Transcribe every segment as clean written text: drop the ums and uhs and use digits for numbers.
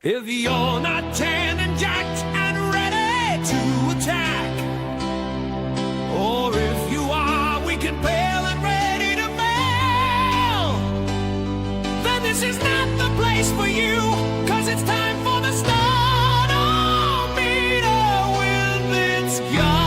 If you're not tan and jacked and ready to attack, or if you are weak and pale and ready to fail, then this is not the place for you, cause it's time for the stardometer with its gun.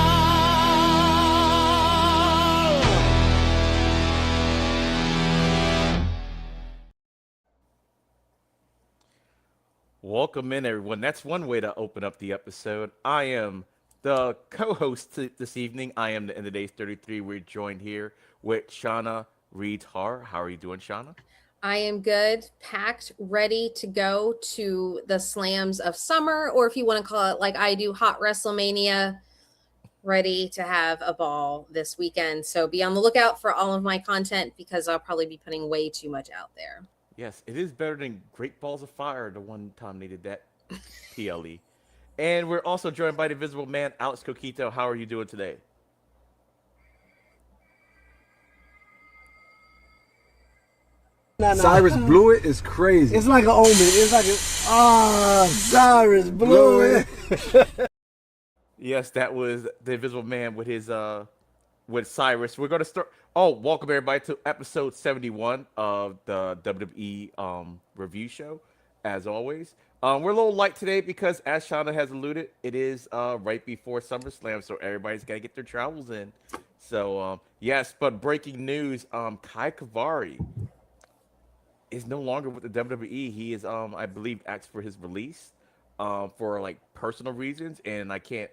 Welcome in, everyone. That's one way to open up the episode. I am the co-host this evening. I am the End of Days 33. We're joined here with Shauna Reed-Har. How are you doing, Shauna? I am good, packed, ready to go to the slams of summer, or if you want to call it like I do, hot WrestleMania, ready to have a ball this weekend. So be on the lookout for all of my content because I'll probably be putting way too much out there. Yes, it is better than Great Balls of Fire, the one time they did that PLE. And we're also joined by the Invisible Man, Alex Coquito. How are you doing today? Cyrus blew it is crazy. It's like an omen. It's like Cyrus blew it. Yes, that was the Invisible Man with his with Cyrus. We're gonna start. Oh, welcome everybody to episode 71 of the WWE review show. As always, we're a little light today because, as Shauna has alluded, it is right before SummerSlam, so everybody's gotta get their travels in. So yes, but breaking news: Kai Kavari is no longer with the WWE. He is, I believe, asked for his release for like personal reasons, and I can't.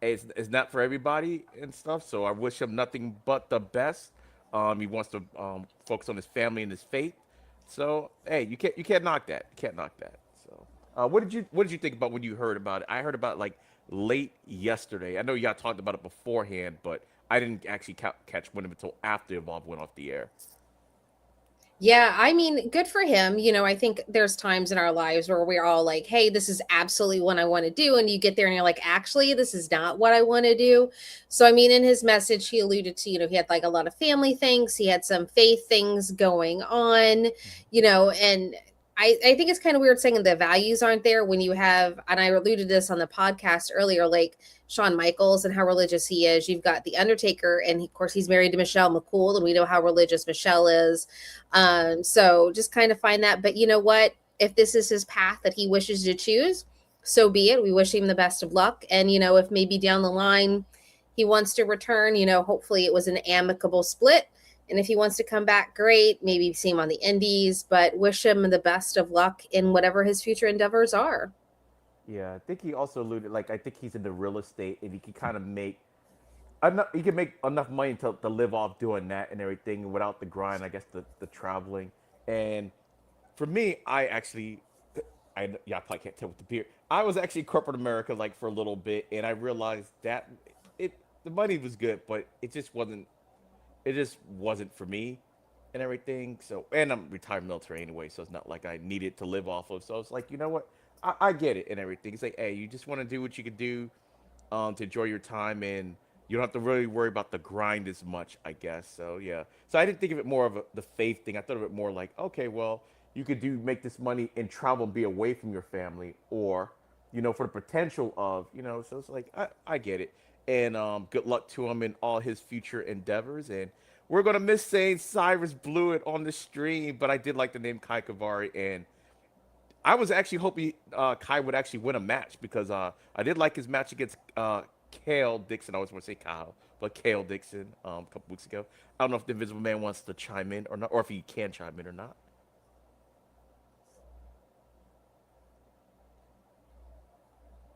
It's not for everybody and stuff. So I wish him nothing but the best. He wants to focus on his family and his faith. So hey, you can't knock that. You can't knock that. So what did you think about when you heard about it? I heard about it like late yesterday. I know y'all talked about it beforehand, but I didn't actually catch one of it until after Evolve went off the air. Yeah, I mean, good for him. You know, I think there's times in our lives where we're all like, hey, this is absolutely what I want to do. And you get there and you're like, actually, this is not what I want to do. So, I mean, in his message, he alluded to, he had like a lot of family things. He had some faith things going on, and I think it's kind of weird saying the values aren't there when you have, and I alluded to this on the podcast earlier, like Shawn Michaels and how religious he is. You've got The Undertaker, and of course he's married to Michelle McCool, and we know how religious Michelle is. So just kind of find that. But you know what? If this is his path that he wishes to choose, so be it. We wish him the best of luck. And, if maybe down the line he wants to return, hopefully it was an amicable split. And if he wants to come back, great. Maybe see him on the indies, but wish him the best of luck in whatever his future endeavors are. Yeah, I think he also alluded, like, I think he's into real estate, and he can kind of make enough. He can make enough money to live off doing that and everything without the grind. I guess the traveling. And for me, y'all probably can't tell with the beard. I was actually in corporate America like for a little bit, and I realized that the money was good, but it just wasn't. It just wasn't for me and everything. So, and I'm retired military anyway, so it's not like I needed to live off of. So it's like, you know what? I get it and everything. It's like, hey, you just want to do what you can do to enjoy your time, and you don't have to really worry about the grind as much, I guess. So, yeah. So I didn't think of it more of the faith thing. I thought of it more like, okay, well, you could make this money and travel and be away from your family, or, for the potential of, so it's like, I get it. And good luck to him in all his future endeavors. And we're going to miss saying Cyrus blew it on the stream, but I did like the name Kai Kavari. And I was actually hoping Kai would actually win a match because I did like his match against Kale Dixon. I always want to say Kyle, but Kale Dixon a couple weeks ago. I don't know if the Invisible Man wants to chime in or not, or if he can chime in or not.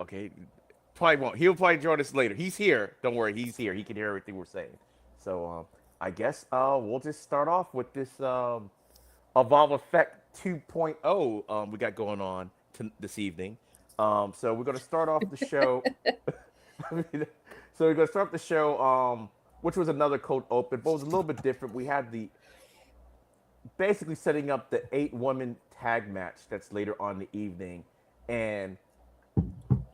Okay. Probably won't. He'll probably join us later. He's here. Don't worry. He's here. He can hear everything we're saying. So I guess we'll just start off with this Evolve Effect 2.0 we got going on this evening. So we're going to start off the show. So we're going to start off the show, which was another cold open, but it was a little bit different. We had basically setting up the 8-woman tag match that's later on in the evening. And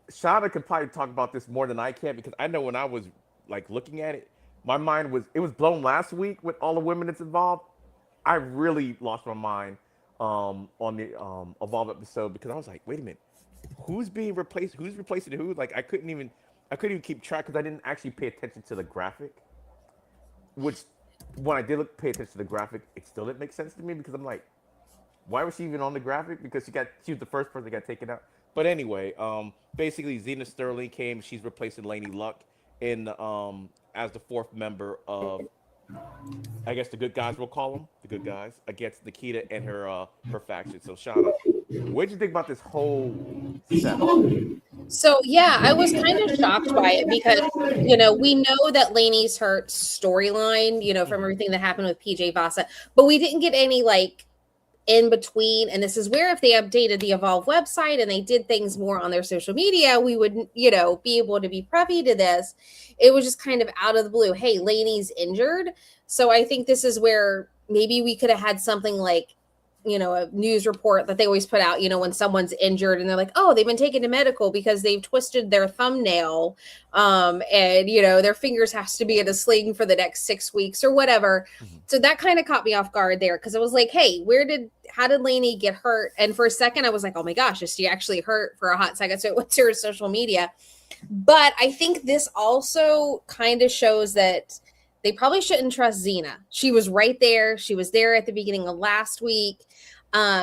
Shauna could probably talk about this more than I can because I know when I was like looking at it, my mind was blown last week with all the women that's involved. I really lost my mind on the Evolve episode because I was like, wait a minute, who's being replaced? Who's replacing who? Like I couldn't even keep track because I didn't actually pay attention to the graphic. Which when I did pay attention to the graphic, it still didn't make sense to me because I'm like, why was she even on the graphic? Because she was the first person that got taken out. But anyway, basically Zena Sterling came. She's replacing Laney Luck in as the fourth member of, I guess, the good guys, we'll call them the good guys, against Nikita and her faction. So Shauna, what did you think about this whole setup? So yeah, I was kind of shocked by it because we know that Laney's hurt storyline, from everything that happened with PJ Vasa, but we didn't get any like in between. And this is where if they updated the Evolve website and they did things more on their social media, we would, be able to be privy to this. It was just kind of out of the blue. Hey, Laney's injured. So I think this is where maybe we could have had something like, a news report that they always put out, when someone's injured and they're like, oh, they've been taken to medical because they've twisted their thumbnail. And, their fingers has to be in a sling for the next 6 weeks or whatever. Mm-hmm. So that kind of caught me off guard there. Cause I was like, hey, how did Laney get hurt? And for a second I was like, oh my gosh, is she actually hurt for a hot second? So it went to her social media. But I think this also kind of shows that they probably shouldn't trust Xena. She was right there. She was there at the beginning of last week.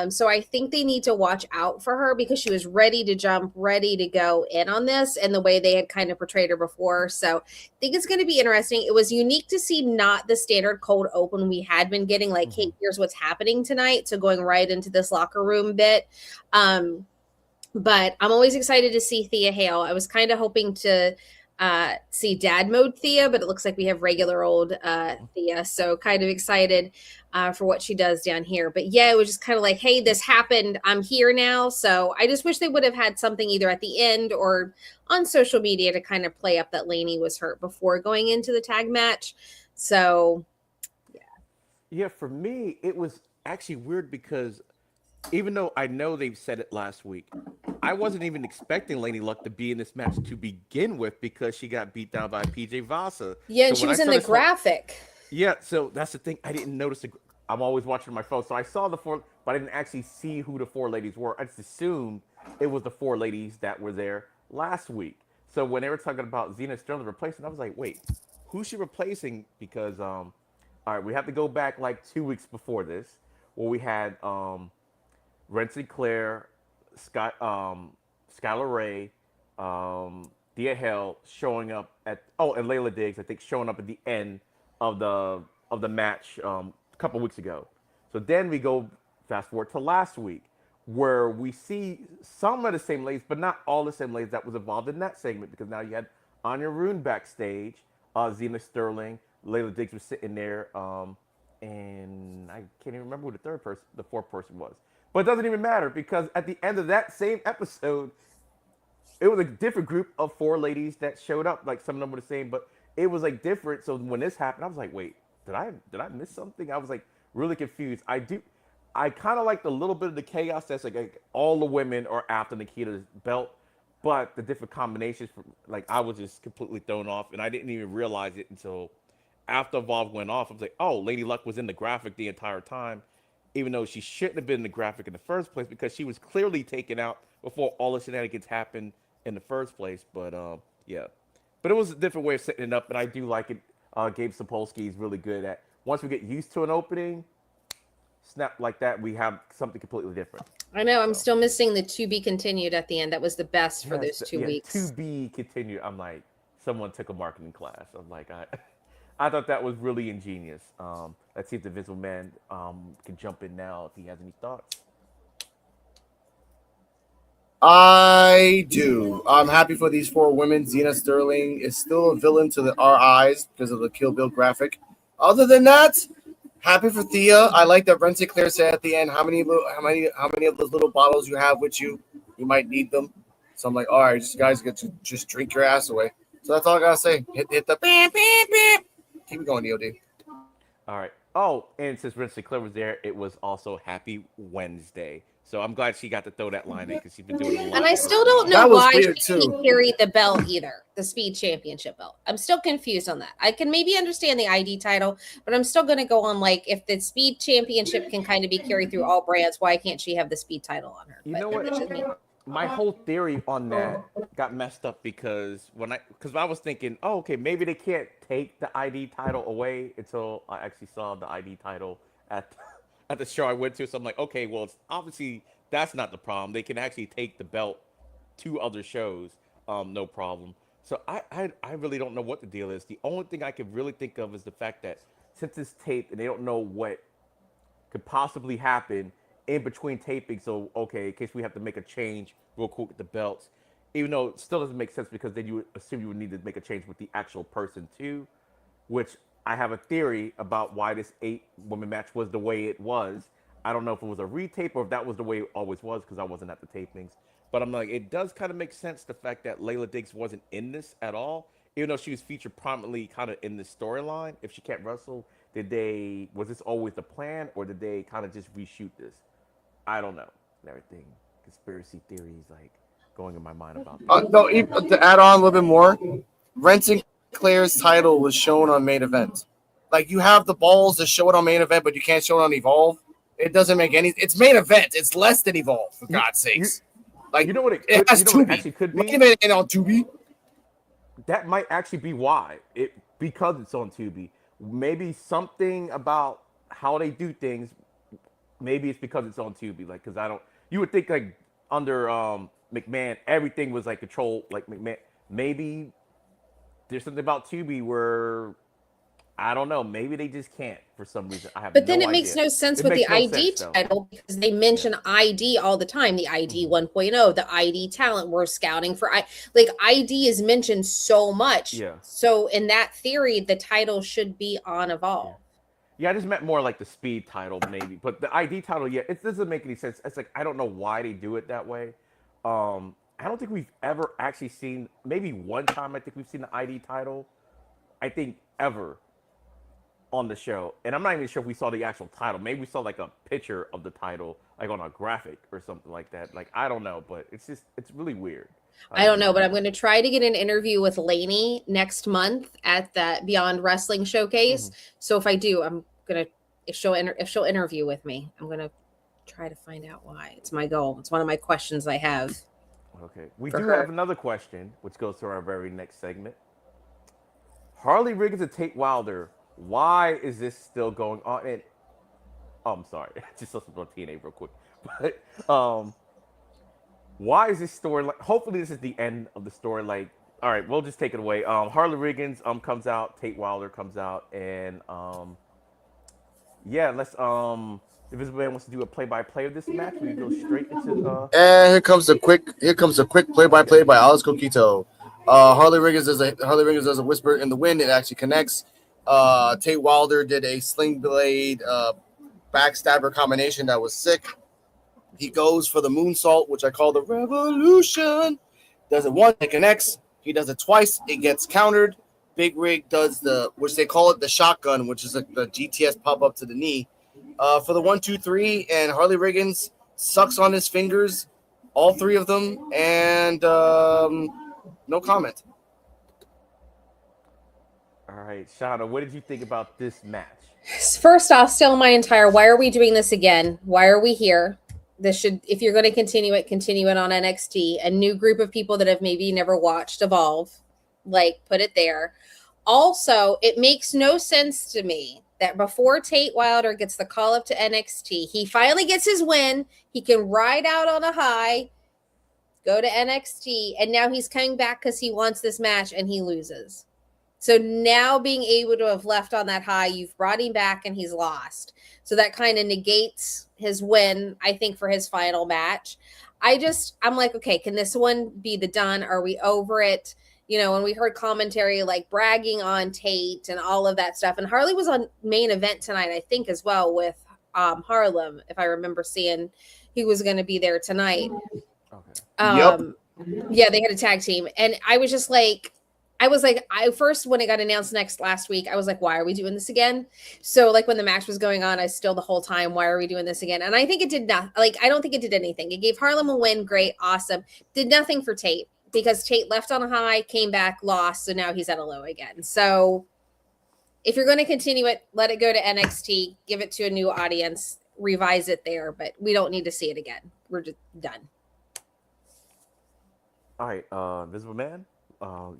So I think they need to watch out for her because she was ready to jump, ready to go in on this and the way they had kind of portrayed her before. So I think it's going to be interesting. It was unique to see not the standard cold open we had been getting, like, hey, here's what's happening tonight. So going right into this locker room bit. But I'm always excited to see Thea Hale. I was kind of hoping to see dad mode Thea, but it looks like we have regular old Thea. So kind of excited for what she does down here. But yeah, it was just kind of like, hey, this happened. I'm here now. So I just wish they would have had something either at the end or on social media to kind of play up that Laney was hurt before going into the tag match. So yeah. Yeah, for me, it was actually weird because even though I know they've said it last week, I wasn't even expecting Laney Luck to be in this match to begin with because she got beat down by PJ Vasa. Yeah, and she was in the graphic. Yeah, so that's the thing. I didn't notice. I'm always watching my phone, so I saw the four, but I didn't actually see who the four ladies were. I just assumed it was the four ladies that were there last week. So when they were talking about Xena Sterling replacing, I was like, wait, who's she replacing? Because all right, we have to go back like 2 weeks before this, where we had Ren Sinclair, Skylar Ray, Thea Hale showing up and Layla Diggs, I think, showing up at the end of the match a couple weeks ago. So then we go fast forward to last week, where we see some of the same ladies, but not all the same ladies that was involved in that segment, because now you had Anya Rune backstage, Xena Sterling, Layla Diggs was sitting there, and I can't even remember who the fourth person was. But it doesn't even matter because at the end of that same episode, it was a different group of four ladies that showed up. Like some of them were the same, but it was like different. So when this happened, I was like, wait, did I miss something? I was like really confused. I kind of liked a little bit of the chaos that's like all the women are after Nikita's belt, but the different combinations, like I was just completely thrown off, and I didn't even realize it until after Evolve went off. I was like, oh, Lady Luck was in the graphic the entire time, even though she shouldn't have been in the graphic in the first place because she was clearly taken out before all the shenanigans happened in the first place. But yeah, but it was a different way of setting it up, and I do like it. Gabe Sapolsky is really good at, once we get used to an opening, snap like that, we have something completely different. I know. I'm still missing the to be continued at the end. That was the best for those 2 weeks. To be continued. I'm like, someone took a marketing class. I'm like, I thought that was really ingenious. Let's see if the Visible Man can jump in now if he has any thoughts. I do. I'm happy for these four women. Xena Sterling is still a villain to our eyes because of the Kill Bill graphic. Other than that, happy for Thea. I like that Ren Sinclair said at the end, how many of those little bottles you have with you? You might need them. So I'm like, all right, you guys get to just drink your ass away. So that's all I gotta say. Hit the beep, beep, beep. Keep it going, DOD. All right. Oh, and since Ren Sinclair was there, it was also Happy Wednesday. So I'm glad she got to throw that line in because she's been doing a lot. And I still don't know why she carried the belt either, the Speed Championship belt. I'm still confused on that. I can maybe understand the ID title, but I'm still going to go on, like, if the Speed Championship can kind of be carried through all brands, why can't she have the Speed title on her? You know what? my whole theory on that got messed up because I was thinking, oh, okay, maybe they can't take the ID title away until I actually saw the ID title at at the show I went to. So I'm like, okay, well, it's obviously that's not the problem. They can actually take the belt to other shows, no problem. So I really don't know what the deal is. The only thing I can really think of is the fact that since it's taped and they don't know what could possibly happen in between taping. So, okay, in case we have to make a change real quick with the belts, even though it still doesn't make sense because then you would assume you would need to make a change with the actual person too, which I have a theory about why this 8-woman match was the way it was. I don't know if it was a retape or if that was the way it always was because I wasn't at the tapings. But I'm like, it does kind of make sense the fact that Layla Diggs wasn't in this at all, even though she was featured prominently kind of in the storyline. If she can't wrestle, was this always the plan or did they kind of just reshoot this? I don't know. And everything, conspiracy theories like going in my mind about that. No, to add on a little bit more, Renton Claire's title was shown on main event. Like you have the balls to show it on main event, but you can't show it on Evolve. It doesn't make any. It's main event. It's less than Evolve, for God's sakes. Like you know what it has what it Tubi. actually could be? Main event ain't on Tubi. That might actually be why because it's on Tubi. Maybe something about how they do things. Maybe it's because it's on Tubi. Like, because I don't. You would think like under McMahon, everything was like controlled. Like McMahon, maybe there's something about Tubi where I don't know. Maybe they just can't for some reason. I have But then no it makes idea. no sense It with makes the no ID sense, title because they mention ID all the time. The ID 1.0, the ID talent. We're scouting for like ID is mentioned so much. Yeah. So in that theory, the title should be on Evolve. Yeah, I just meant more like the speed title, maybe. But the ID title, yeah, it doesn't make any sense. It's like I don't know why they do it that way. I don't think we've ever actually seen. Maybe one time I think we've seen the ID title. I think ever on the show, and I'm not even sure if we saw the actual title. Maybe we saw like a picture of the title, like on a graphic or something like that. Like I don't know, but it's really weird. I don't know, but I'm going to try to get an interview with Lainey next month at that Beyond Wrestling Showcase. So if I do, I'm going to if she'll interview with me, I'm going to try to find out why. It's my goal. It's one of my questions I have. Okay, we do have another question, which goes to our very next segment. Harley Riggins and Tate Wilder. Why is this still going on? And I'm sorry, just something on TNA real quick. But why is this story? Hopefully, this is the end of the story. Like, all right, we'll just take it away. Harley Riggins comes out, Tate Wilder comes out, and yeah, let's if this man wants to do a play-by-play of this match, we go straight into And here comes a quick play-by-play by Alex Coquito. Harley Riggins does a whisper in the wind. It actually connects. Tate Wilder did a sling blade backstabber combination that was sick. He goes for the moonsault, which I call the revolution. Does it once, it connects. He does it twice, it gets countered. Big Rig does which they call it the shotgun, which is the GTS pop up to the knee. For the 1, 2, 3, and Harley Riggins sucks on his fingers, all three of them, and no comment. All right, Shauna, what did you think about this match? First off, still my entire, why are we doing this again? Why are we here? This should, if you're going to continue it on NXT. A new group of people that have maybe never watched Evolve, like put it there. Also, it makes no sense to me that before Tate Wilder gets the call up to NXT, he finally gets his win. He can ride out on a high, go to NXT, and now he's coming back because he wants this match and he loses. So now being able to have left on that high, you've brought him back and he's lost. So that kind of negates his win, I think, for his final match. I'm like, okay, can this one be the done? Are we over it? You know, when we heard commentary like bragging on Tate and all of that stuff. And Harley was on main event tonight, I think, as well with Harlem, if I remember seeing he was going to be there tonight. Okay. Yeah, they had a tag team. And I was just like, first, when it got announced last week, I was like, why are we doing this again? So like when the match was going on, I still the whole time, why are we doing this again? And I think it did not, I don't think it did anything. It gave Harlem a win. Great. Awesome. Did nothing for Tate because Tate left on a high, came back, lost. So now he's at a low again. So if you're going to continue it, let it go to NXT, give it to a new audience, revise it there, but we don't need to see it again. We're just done. All right, Invisible Man,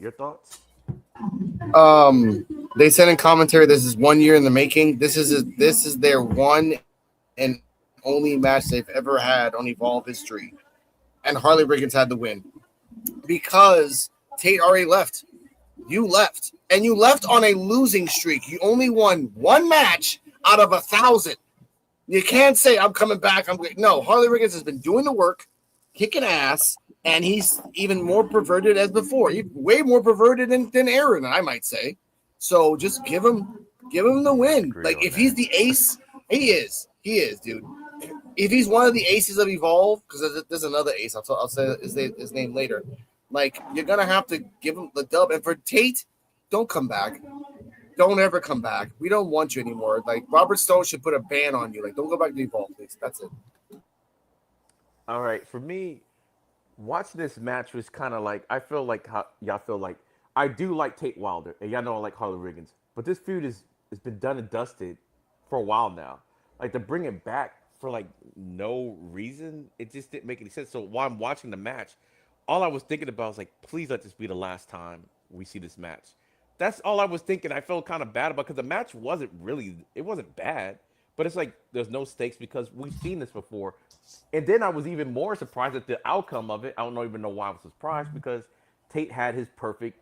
your thoughts? They said in commentary this is 1 year in the making. This is their one and only match they've ever had on Evolve history, and Harley Riggins had the win because Tate already left. You left, and you left on a losing streak. You only won one match out of 1,000. You can't say I'm coming back. No. Harley Riggins has been doing the work, kicking ass, and he's even more perverted as before. He's way more perverted than Aaron, I might say. So just give him the win. Agree Like on if he's that. the ace, he is, dude. If he's one of the aces of Evolve, because there's another ace, I'll say his name later. Like you're gonna have to give him the dub. And for Tate, don't come back. Don't ever come back. We don't want you anymore. Like Robert Stone should put a ban on you. Like don't go back to Evolve, please. That's it. All right, for me, watching this match was kind of like I feel like how y'all feel like I do like Tate Wilder, and y'all know I like Harley Riggins, but this feud is has been done and dusted for a while now. Like to bring it back for like no reason, it just didn't make any sense. So while I'm watching the match, all I was thinking about was like, please let this be the last time we see this match. That's all I was thinking. I felt kind of bad about because the match wasn't really it wasn't bad, but it's like there's no stakes because we've seen this before. And then I was even more surprised at the outcome of it. I don't even know why I was surprised because Tate had his perfect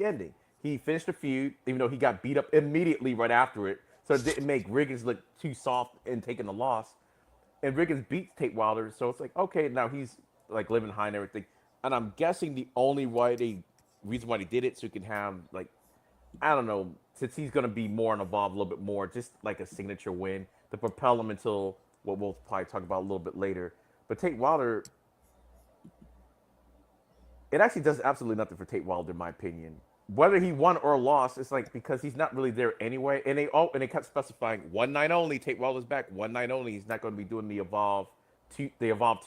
ending. He finished the feud, even though he got beat up immediately right after it. So it didn't make Riggins look too soft in taking the loss. And Riggins beats Tate Wilder, so it's like, okay, now he's like living high and everything. And I'm guessing the only reason why they did it so he can have like I don't know, since he's going to be more involved a little bit more, just like a signature win to propel him until what we'll probably talk about a little bit later. But Tate Wilder, it actually does absolutely nothing for Tate Wilder, in my opinion. Whether he won or lost, it's like because he's not really there anyway. And they kept specifying 1 night only. Tate Wilder's back 1 night only. He's not going to be doing the evolve two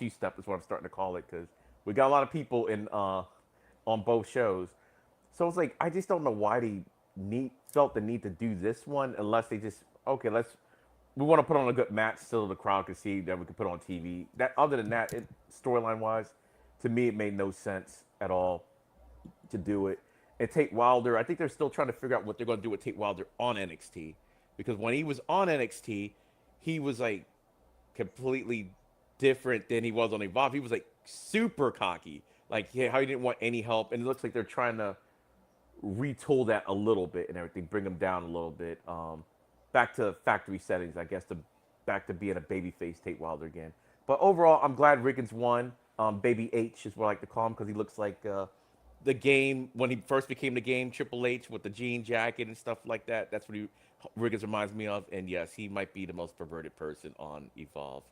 step is what I'm starting to call it because we got a lot of people in on both shows. So it's like I just don't know why they felt the need to do this one unless they just okay, we want to put on a good match so the crowd can see that we can put on TV. That other than that, storyline wise, to me it made no sense at all to do it. And Tate Wilder, I think they're still trying to figure out what they're going to do with Tate Wilder on NXT because when he was on NXT, he was like completely different than he was on Evolve. He was like super cocky, like how he didn't want any help, and it looks like they're trying to retool that a little bit and everything, bring him down a little bit, back to factory settings, I guess, to back to being a babyface Tate Wilder again. But overall, I'm glad Riggins won. Baby H is what I like to call him because he looks like the game when he first became the game, Triple H with the jean jacket and stuff like that. That's what Riggins reminds me of. And yes, he might be the most perverted person on Evolve.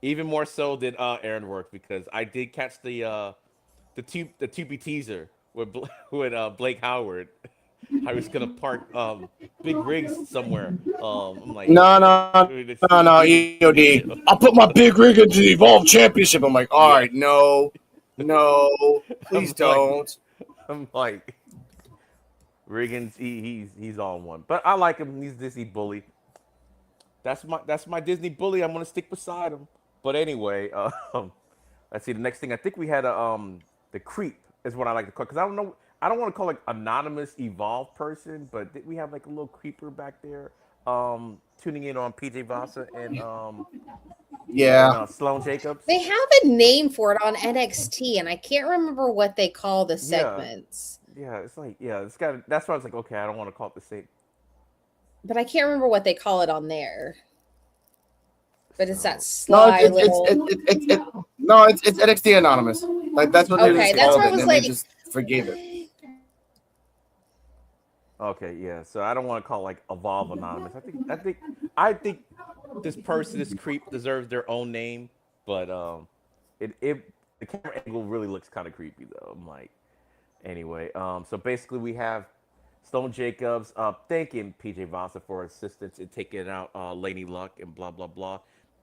Even more so than Aaron Work because I did catch the Tubi teaser with Blake Howard. I was gonna park big rigs somewhere. I'm like, No, this no, no, Tubi EOD. I'll put my big rig into the Evolve Championship. I'm like, all yeah. right, no, please I'm like, don't. I'm like, Riggins, he's on one, but I like him. He's Disney bully. That's my Disney bully. I'm gonna stick beside him. But anyway, let's see. The next thing I think we had the creep is what I like to call because I don't know. I don't want to call like anonymous evolved person, but did we have like a little creeper back there tuning in on PJ Vasa and Yeah. Sloan Jacobs? They have a name for it on NXT, and I can't remember what they call the Yeah, segments. yeah. It's like it's got. That's why I was like, okay, I don't want to call it the same. But I can't remember what they call it on there. But it's that So No, sly little. it's NXT Anonymous. Like that's what they Okay, just that's called where it, I and was then they like, just forgave it. okay, yeah. So I don't want to call it like evolve anonymous. I think this person, this creep, deserves their own name, but it the camera angle really looks kind of creepy though. I'm like, anyway. So basically we have Stone Jacobs thanking PJ Vasa for assistance in taking out Lady Luck and blah blah blah.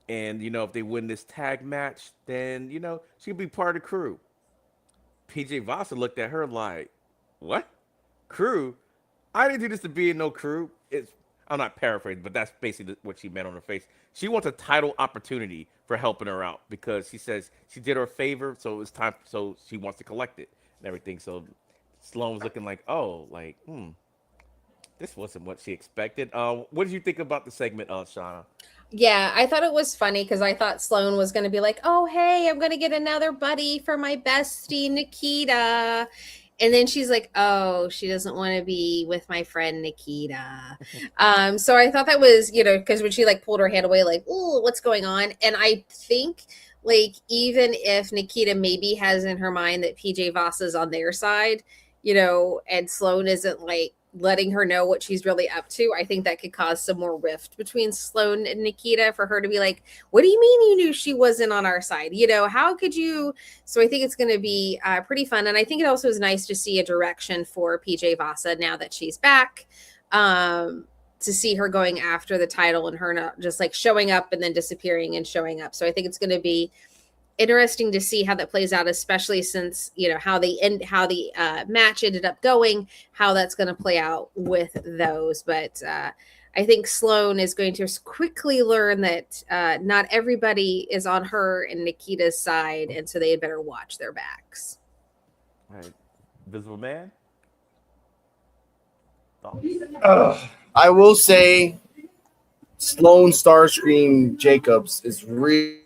And if they win this tag match, then she'll be part of the crew. PJ Vasa looked at her like, "What? Crew? I didn't do this to be in no crew." I'm not paraphrasing, but that's basically what she meant on her face. She wants a title opportunity for helping her out because she says she did her a favor, so it's time. So she wants to collect it and everything. So Sloan was looking like, oh, like, this wasn't what she expected. What did you think about the segment, Shauna? Yeah, I thought it was funny because I thought Sloan was going to be like, oh, hey, I'm going to get another buddy for my bestie, Nikita. And then she's like, oh, she doesn't want to be with my friend Nikita. So I thought that was, because when she like pulled her hand away, like, oh, what's going on? And I think like even if Nikita maybe has in her mind that PJ Voss is on their side, and Sloan isn't like letting her know what she's really up to, I think that could cause some more rift between Sloan and Nikita for her to be like, what do you mean you knew she wasn't on our side? How could you? So I think it's going to be pretty fun. And I think it also is nice to see a direction for PJ Vasa now that she's back, to see her going after the title and her not just like showing up and then disappearing and showing up. So I think it's going to be interesting to see how that plays out, especially since how the match ended up going, how that's going to play out with those. But I think Sloan is going to quickly learn that not everybody is on her and Nikita's side, and so they had better watch their backs. All right, Visible Man. I will say, Sloan Starscream Jacobs is really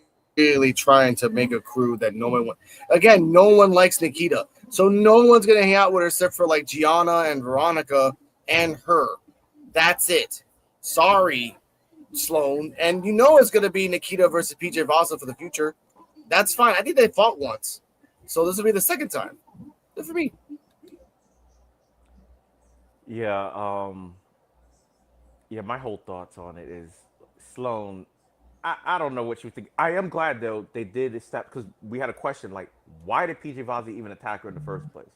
trying to make a crew that no one wants. Again, no one likes Nikita, so no one's gonna hang out with her except for like Gianna and Veronica and her. That's it. Sorry, Sloan. And it's gonna be Nikita versus PJ Vasa for the future. That's fine. I think they fought once, so this will be the second time. Good for me. Yeah, my whole thoughts on it is Sloan. I don't know what you think. I am glad though they did this step because we had a question like, why did PJ Vazzy even attack her in the first place?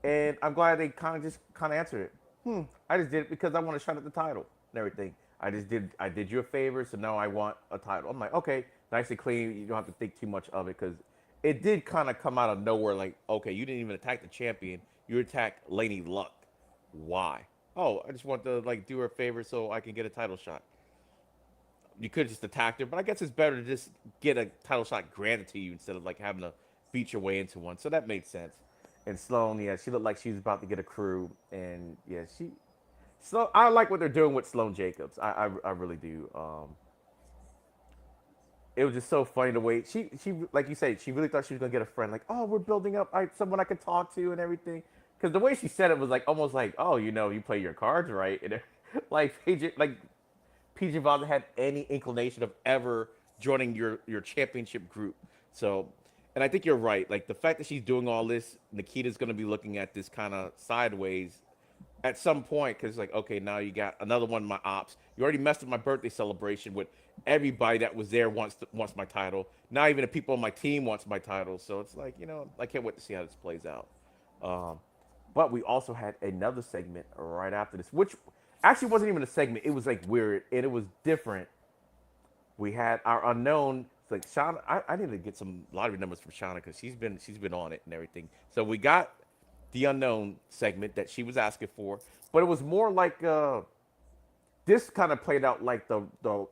And I'm glad they kind of answered it. I just did it because I want to shut at the title and everything. I did you a favor, so now I want a title. I'm like, okay, nice and clean. You don't have to think too much of it because it did kind of come out of nowhere. Like, okay, you didn't even attack the champion. You attacked Lady Luck. Why? Oh, I just want to like do her a favor so I can get a title shot. You could just attack her, but I guess it's better to just get a title shot granted to you instead of like having to beat your way into one. So that made sense. And Sloan, yeah, she looked like she was about to get a crew, and yeah, So I like what they're doing with Sloan Jacobs. I really do. It was just so funny the way she like you said, she really thought she was gonna get a friend. Like, oh, we're building up someone I could talk to and everything. Because the way she said it was like almost like, oh, you play your cards right, and like PJ Vazza had any inclination of ever joining your championship group. So, and I think you're right. Like the fact that she's doing all this, Nikita's going to be looking at this kind of sideways at some point because like, okay, now you got another one of my ops. You already messed up my birthday celebration with everybody that was there wants my title. Now even the people on my team wants my title. So it's like, I can't wait to see how this plays out. But we also had another segment right after this, which actually wasn't even a segment. It was like weird and it was different. We had our unknown. It's like Shauna. I need to get some lottery numbers from Shauna because she's been on it and everything. So we got the unknown segment that she was asking for, but it was more like this kind of played out like the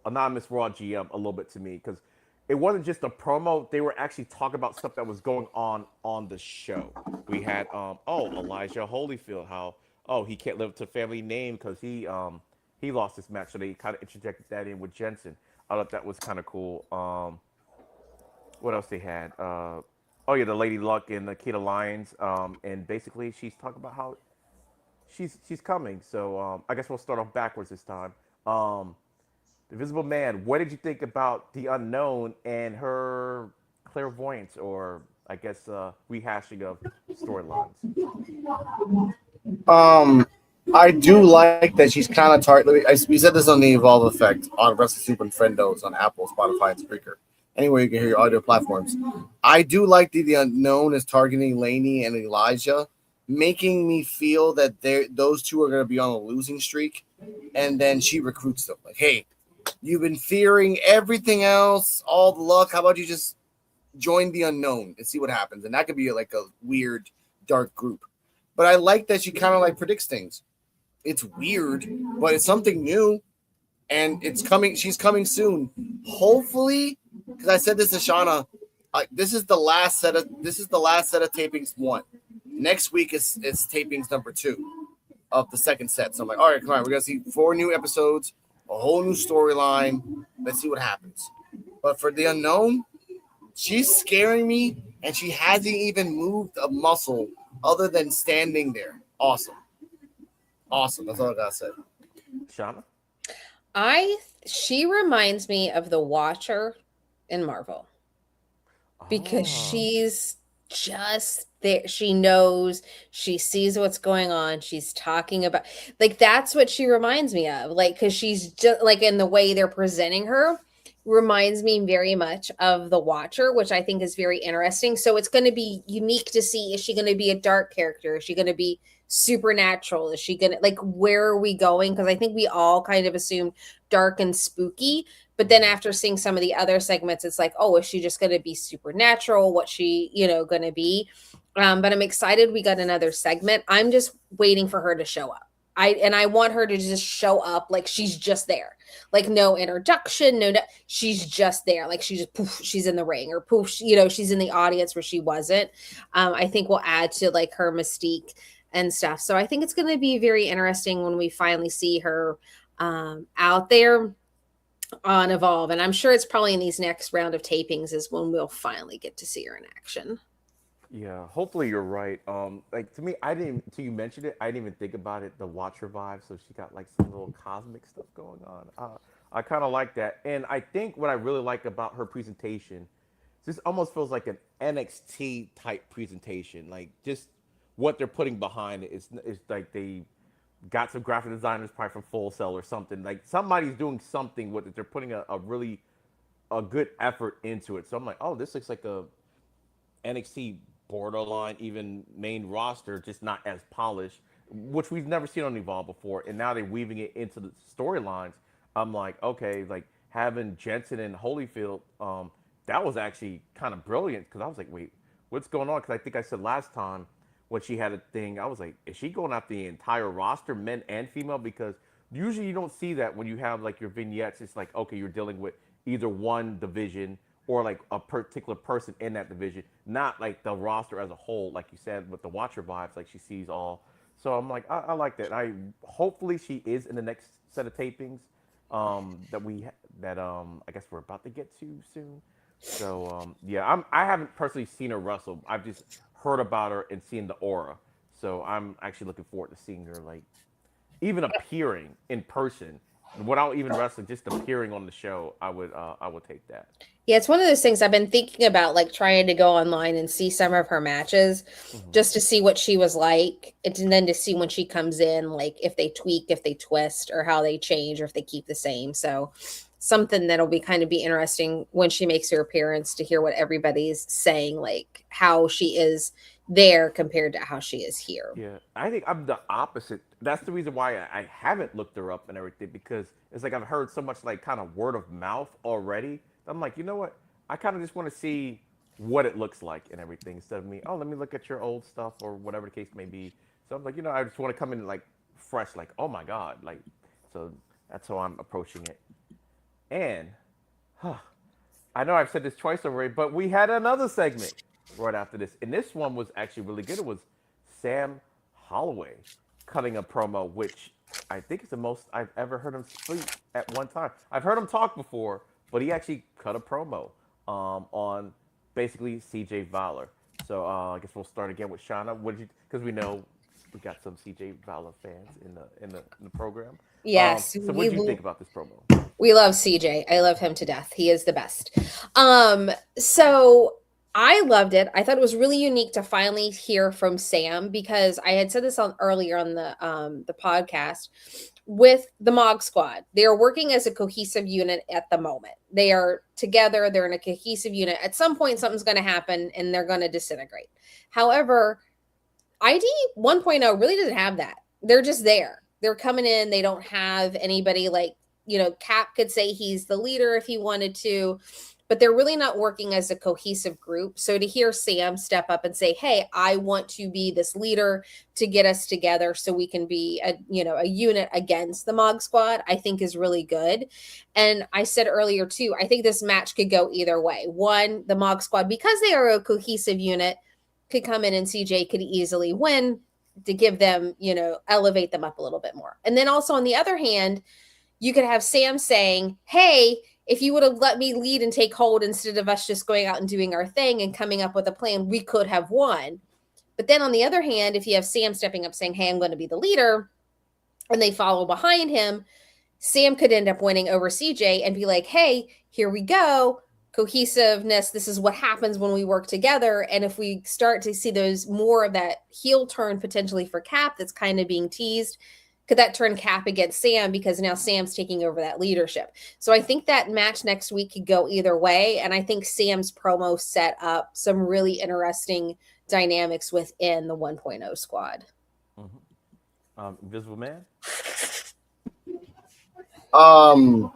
anonymous Raw GM a little bit to me because it wasn't just a promo. They were actually talking about stuff that was going on the show. We had Elijah Holyfield, how he can't live up to family name because he lost his match, so they kind of interjected that in with Jensen. I thought that was kind of cool. What else they had? The Lady Luck and the Kita Lions, and basically she's talking about how she's coming. So I guess we'll start off backwards this time. The Invisible Man. What did you think about the unknown and her clairvoyance, or I guess rehashing of storylines? I do like that she's kind of targeting. We said this on the Evolve Effect on Wrestle Soup and Friendos on Apple, Spotify, and Spreaker. Anywhere you can hear your audio platforms. I do like the unknown is targeting Lainey and Elijah, making me feel that those two are going to be on a losing streak, and then she recruits them. Like, hey, you've been fearing everything else, all the luck. How about you just join the unknown and see what happens? And that could be like a weird, dark group. But I like that she kind of like predicts things. It's weird, but it's something new. and it's coming. She's coming soon. Hopefully, because I said this to Shauna, this is the last set of tapings. One next week is tapings number 2 of the second set. So I'm like, all right, come on, we're gonna see 4 new episodes, a whole new storyline. Let's see what happens. But for the unknown, she's scaring me, and she hasn't even moved a muscle other than standing there. Awesome. That's all I gotta say. Shauna? She reminds me of the Watcher in Marvel because she's just there. She knows, she sees what's going on. She's talking about, like, that's what she reminds me of. Like, because she's just like, in the way they're presenting her, reminds me very much of the Watcher, which I think is very interesting. So it's going to be unique to see, is she going to be a dark character? Is she going to be supernatural? Is she going to, like, where are we going? Because I think we all kind of assumed dark and spooky, but then after seeing some of the other segments, it's like, oh, is she just going to be supernatural? What's she, going to be? But I'm excited we got another segment. I'm just waiting for her to show up. I want her to just show up like she's just there. Like, no introduction, she's just there. Like, she just poof, she's in the ring, or poof, she's in the audience where she wasn't. I think will add to like her mystique and stuff. So I think it's going to be very interesting when we finally see her out there on Evolve. And I'm sure it's probably in these next round of tapings is when we'll finally get to see her in action. Yeah, hopefully you're right. Like, to me, until you mentioned it, I didn't even think about it, the Watcher vibe. So she got like some little cosmic stuff going on. I kind of like that. And I think what I really like about her presentation, this almost feels like an NXT type presentation. Like, just what they're putting behind it is like they got some graphic designers probably from Full Sail or something. Like, somebody's doing something with it. They're putting a really good effort into it. So I'm like, oh, this looks like a NXT borderline, even main roster, just not as polished, which we've never seen on Evolve before. And now they're weaving it into the storylines. I'm like, okay, like having Jensen and Holyfield, that was actually kind of brilliant, because I was like, wait, what's going on? Because I think I said last time when she had a thing, I was like, is she going after the entire roster, men and female? Because usually you don't see that when you have like your vignettes. It's like, okay, you're dealing with either one division or like a particular person in that division, not like the roster as a whole, like you said, with the Watcher vibes, like she sees all. So I'm like, I like that. Hopefully she is in the next set of tapings that I guess we're about to get to soon. So yeah, I haven't personally seen her wrestle. I've just heard about her and seen the aura. So I'm actually looking forward to seeing her, like, even appearing in person without even wrestling, just appearing on the show. I would take that. Yeah, it's one of those things I've been thinking about, like trying to go online and see some of her matches just to see what she was like. And then to see when she comes in, like if they tweak, if they twist, or how they change, or if they keep the same. So something that'll be kind of be interesting when she makes her appearance, to hear what everybody's saying, like how she is there compared to how she is here. Yeah, I think I'm the opposite. That's the reason why I haven't looked her up and everything, because it's like I've heard so much like kind of word of mouth already. I'm like, you know what? I kind of just want to see what it looks like and everything, instead of me, oh, let me look at your old stuff or whatever the case may be. So I'm like, I just want to come in like fresh, like, oh my God. Like, so that's how I'm approaching it. And I know I've said this twice already, but we had another segment right after this. And this one was actually really good. It was Sam Holloway cutting a promo, which I think is the most I've ever heard him speak at one time. I've heard him talk before, but he actually cut a promo on basically CJ Valor. So I guess we'll start again with Shauna. Because we know we got some CJ Valor fans in the program. Yes. So what did you think about this promo? We love CJ. I love him to death. He is the best. So I loved it. I thought it was really unique to finally hear from Sam, because I had said this earlier on the podcast. With the Mog Squad, they are working as a cohesive unit at the moment. They are together. They're in a cohesive unit. At some point, something's going to happen and they're going to disintegrate. However, ID 1.0 really doesn't have that. They're just there. They're coming in. They don't have anybody like, Cap could say he's the leader if he wanted to, but they're really not working as a cohesive group. So to hear Sam step up and say, hey, I want to be this leader to get us together so we can be a unit against the Mog Squad, I think is really good. And I said earlier too, I think this match could go either way. One, the Mog Squad, because they are a cohesive unit, could come in and CJ could easily win to give them, elevate them up a little bit more. And then also on the other hand, you could have Sam saying, hey, if you would have let me lead and take hold instead of us just going out and doing our thing and coming up with a plan, we could have won. But then on the other hand, if you have Sam stepping up saying, hey, I'm going to be the leader, and they follow behind him, Sam could end up winning over CJ and be like, hey, here we go. Cohesiveness. This is what happens when we work together. And if we start to see those more of that heel turn potentially for Cap that's kind of being teased, could that turn Cap against Sam because now Sam's taking over that leadership? So I think that match next week could go either way. And I think Sam's promo set up some really interesting dynamics within the 1.0 squad. Invisible Man? I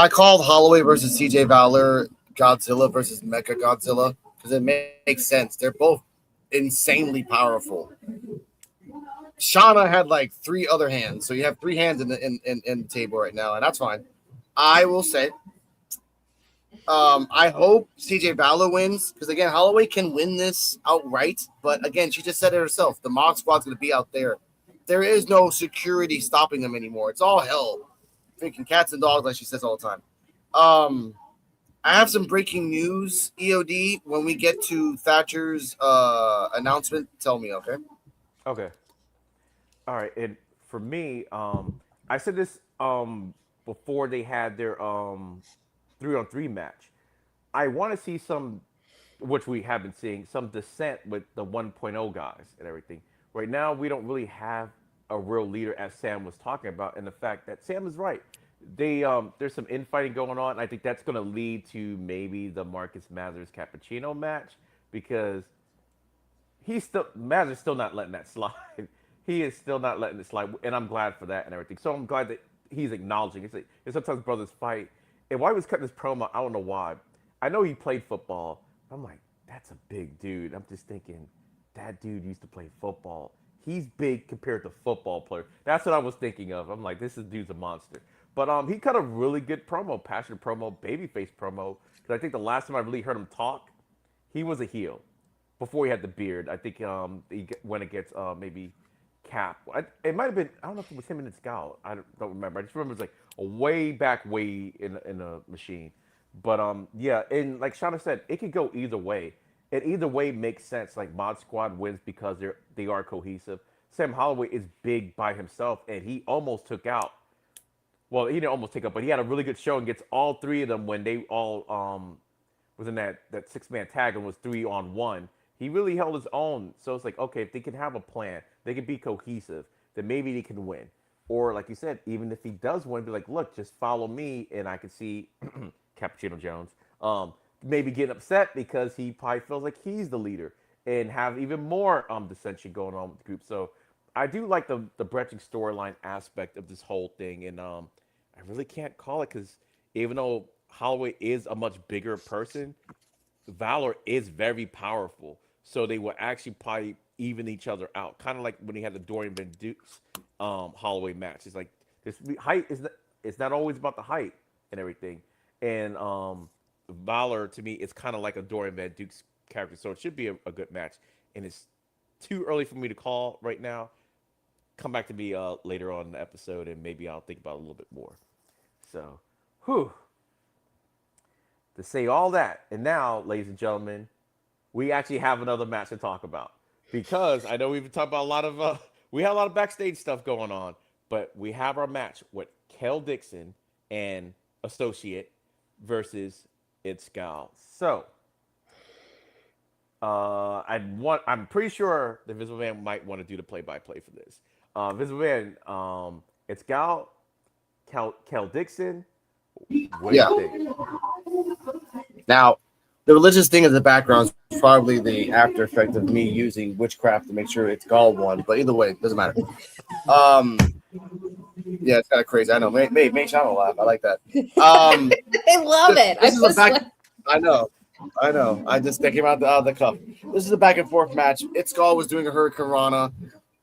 called Holloway versus CJ Valor Godzilla versus Mecha Godzilla because it makes sense. They're both insanely powerful. Shauna had like 3 other hands, so you have 3 hands in the table right now, and that's fine. I will say, I hope CJ Valor wins because again, Holloway can win this outright, but again, she just said it herself. The Mog Squad's going to be out there. There is no security stopping them anymore. It's all hell. Freaking cats and dogs, like she says all the time. I have some breaking news, EOD. When we get to Thatcher's announcement, tell me, okay? Okay. All right. And for me, I said this before they had their 3-on-3 match. I want to see some, which we have been seeing, some dissent with the 1.0 guys and everything. Right now, we don't really have a real leader, as Sam was talking about, and the fact that Sam is right. There's some infighting going on, and I think that's going to lead to maybe the Marcus Mazars Cappuccino match because Mazars still not letting that slide. He is still not letting it slide, and I'm glad for that and everything. So I'm glad that he's acknowledging it. And sometimes brothers fight, and why he was cutting this promo, I don't know why. I know he played football. I'm like, that's a big dude. I'm just thinking, that dude used to play football. He's big compared to football players. That's what I was thinking of. I'm like, this dude's a monster. But he cut a really good promo, passionate promo, babyface promo. Because I think the last time I really heard him talk, he was a heel before he had the beard. I think he went against maybe Cap. It might have been, I don't know if it was him and Scout. I don't remember. I just remember it was like a way back way in a machine. But yeah, and like Shauna said, it could go either way. And either way makes sense. Like Mod Squad wins because they are cohesive. Sam Holloway is big by himself, and he almost took out. Well, he didn't almost take out, but he had a really good show and gets all 3 of them when they all was in that 6-man tag and was 3-on-1. He really held his own. So it's like, okay, if they can have a plan, they can be cohesive, then maybe they can win. Or like you said, even if he does win, be like, look, just follow me, and I can see Cappuccino Jones. Maybe getting upset because he probably feels like he's the leader and have even more dissension going on with the group. So I do like the branching storyline aspect of this whole thing. And I really can't call it because even though Holloway is a much bigger person, Valor is very powerful. So they will actually probably even each other out. Kind of like when he had the Dorian Van Dukes Holloway match. It's like this height it's not always about the height and everything. And Valor, to me, is kind of like a Dorian Van Duke's character, so it should be a good match. And it's too early for me to call right now. Come back to me later on in the episode, and maybe I'll think about it a little bit more. So, to say all that, and now, ladies and gentlemen, we actually have another match to talk about. Because I know we've been talking about a lot of, we had a lot of backstage stuff going on, but we have our match with Kel Dixon and Associate versus Scal. So, I'm pretty sure the Visible Man might want to do the play-by-play for this. Visible Man, Scal, Kel Dixon. What do you think? Now, the religious thing in the background is probably the after effect of me using witchcraft to make sure it's Gal won, but either way, it doesn't matter. Yeah, it's kind of crazy. I know. Make Shama laugh. I like that. I love it. This is a back. I know. That came out the cup. This is a back and forth match. Itzgall was doing a Hurricane Rana,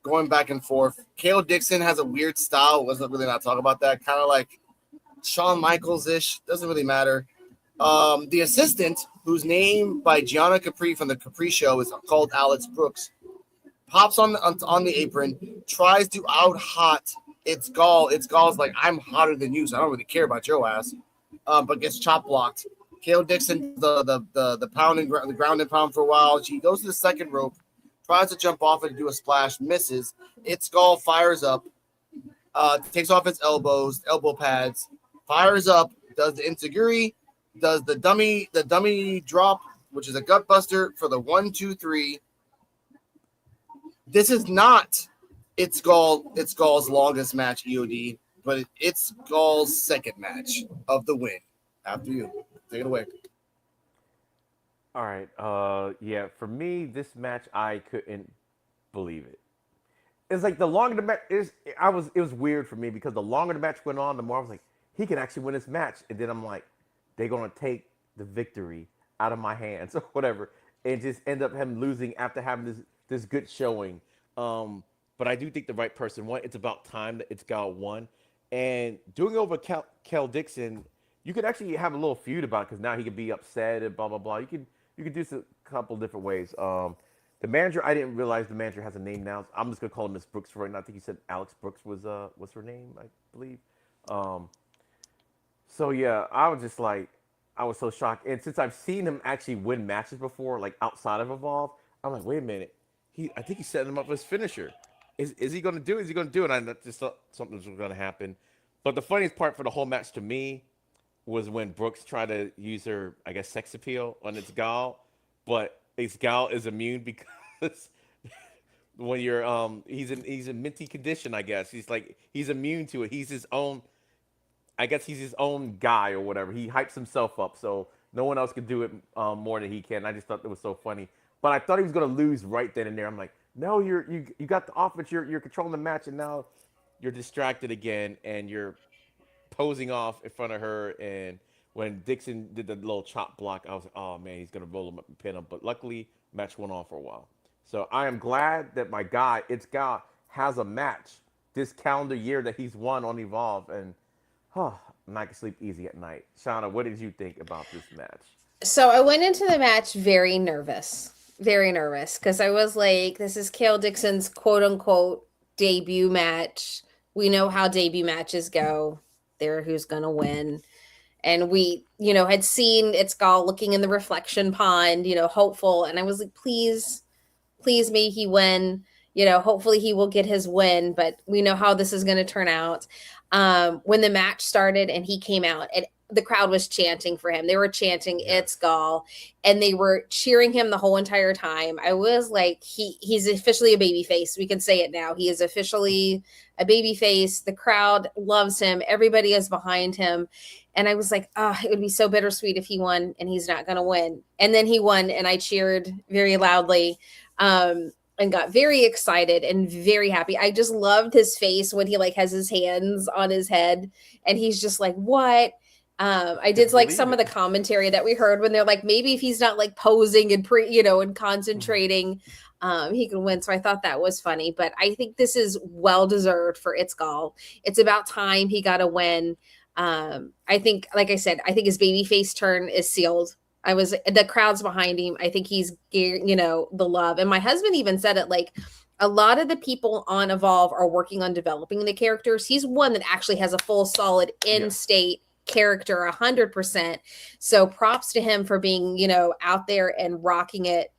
going back and forth. Kale Dixon has a weird style. Wasn't really not talk about that. Kind of like Shawn Michaels ish. Doesn't really matter. The assistant, whose name by Gianna Capri from the Capri Show is called Alex Brooks, pops on the apron, tries to out hot Itzgall. Itzgall's like, I'm hotter than you, so I don't really care about your ass. But gets chop blocked. Kale Dixon, the pound and the ground and pound for a while. She goes to the second rope, tries to jump off it and do a splash, misses. Itzgall fires up, takes off its elbow pads, fires up, does the enziguri, does the dummy drop, which is a gut buster for the 1, 2, 3. This is not Itzgall's longest match, EOD, but it's Gall's second match of the win. After you. Take it away. All right. Yeah, for me, this match I couldn't believe it. It's like the longer the match is, it was weird for me because the longer the match went on, the more I was like, he can actually win this match. And then I'm like, they're gonna take the victory out of my hands or whatever, and just end up him losing after having this good showing. But I do think the right person won. It's about time that Itzgall won, and doing over Kel Dixon. You could actually have a little feud about it because now he could be upset and blah blah blah. You could do this a couple different ways. The manager, I didn't realize the manager has a name now. I'm just gonna call him Miss Brooks for right now. I think he said Alex Brooks was her name, I believe. So yeah, I was just like, I was so shocked. And since I've seen him actually win matches before, like outside of Evolve, I'm like, wait a minute, I think he's setting him up for his finisher. Is he gonna do it? Is he gonna do it? I just thought something was gonna happen. But the funniest part for the whole match to me was when Brooks tried to use her, I guess, sex appeal on Itzgall, but Itzgall is immune because when you're he's in minty condition, I guess. He's immune to it. He's his own, I guess he's his own guy or whatever. He hypes himself up, so no one else could do it more than he can. I just thought that was so funny. But I thought he was gonna lose right then and there. I'm like, no, you got the offense, you're controlling the match, and now you're distracted again, and you're posing off in front of her. And when Dixon did the little chop block, I was like, oh man, he's gonna roll him up and pin him. But luckily, match went on for a while. So I am glad that my guy Itzgall has a match this calendar year that he's won on Evolve, and I can sleep easy at night. Shauna, what did you think about this match? So I went into the match very nervous, because I was like, this is Kale Dixon's quote unquote debut match. We know how debut matches go. They're who's gonna win. And we, had seen Itzgall looking in the reflection pond, hopeful. And I was like, please may he win. Hopefully he will get his win, but we know how this is going to turn out. When the match started and he came out, and the crowd was chanting for him. They were chanting Itzgall, and they were cheering him the whole entire time. I was like, he's officially a baby face. We can say it now. He is officially a baby face. The crowd loves him. Everybody is behind him. And I was like, it would be so bittersweet if he won and he's not going to win. And then he won, and I cheered very loudly. And got very excited and very happy. I just loved his face when he has his hands on his head and he's just like, what? I did like some of the commentary that we heard when they're like, maybe if he's not posing and and concentrating, he can win. So I thought that was funny, but I think this is well-deserved for Itzgall. It's about time he got a win. I think, like I said, I think his babyface turn is sealed. The crowd's behind him. I think he's, the love. And my husband even said it, a lot of the people on Evolve are working on developing the characters. He's one that actually has a full, solid in-state character, 100%. So props to him for being, out there and rocking it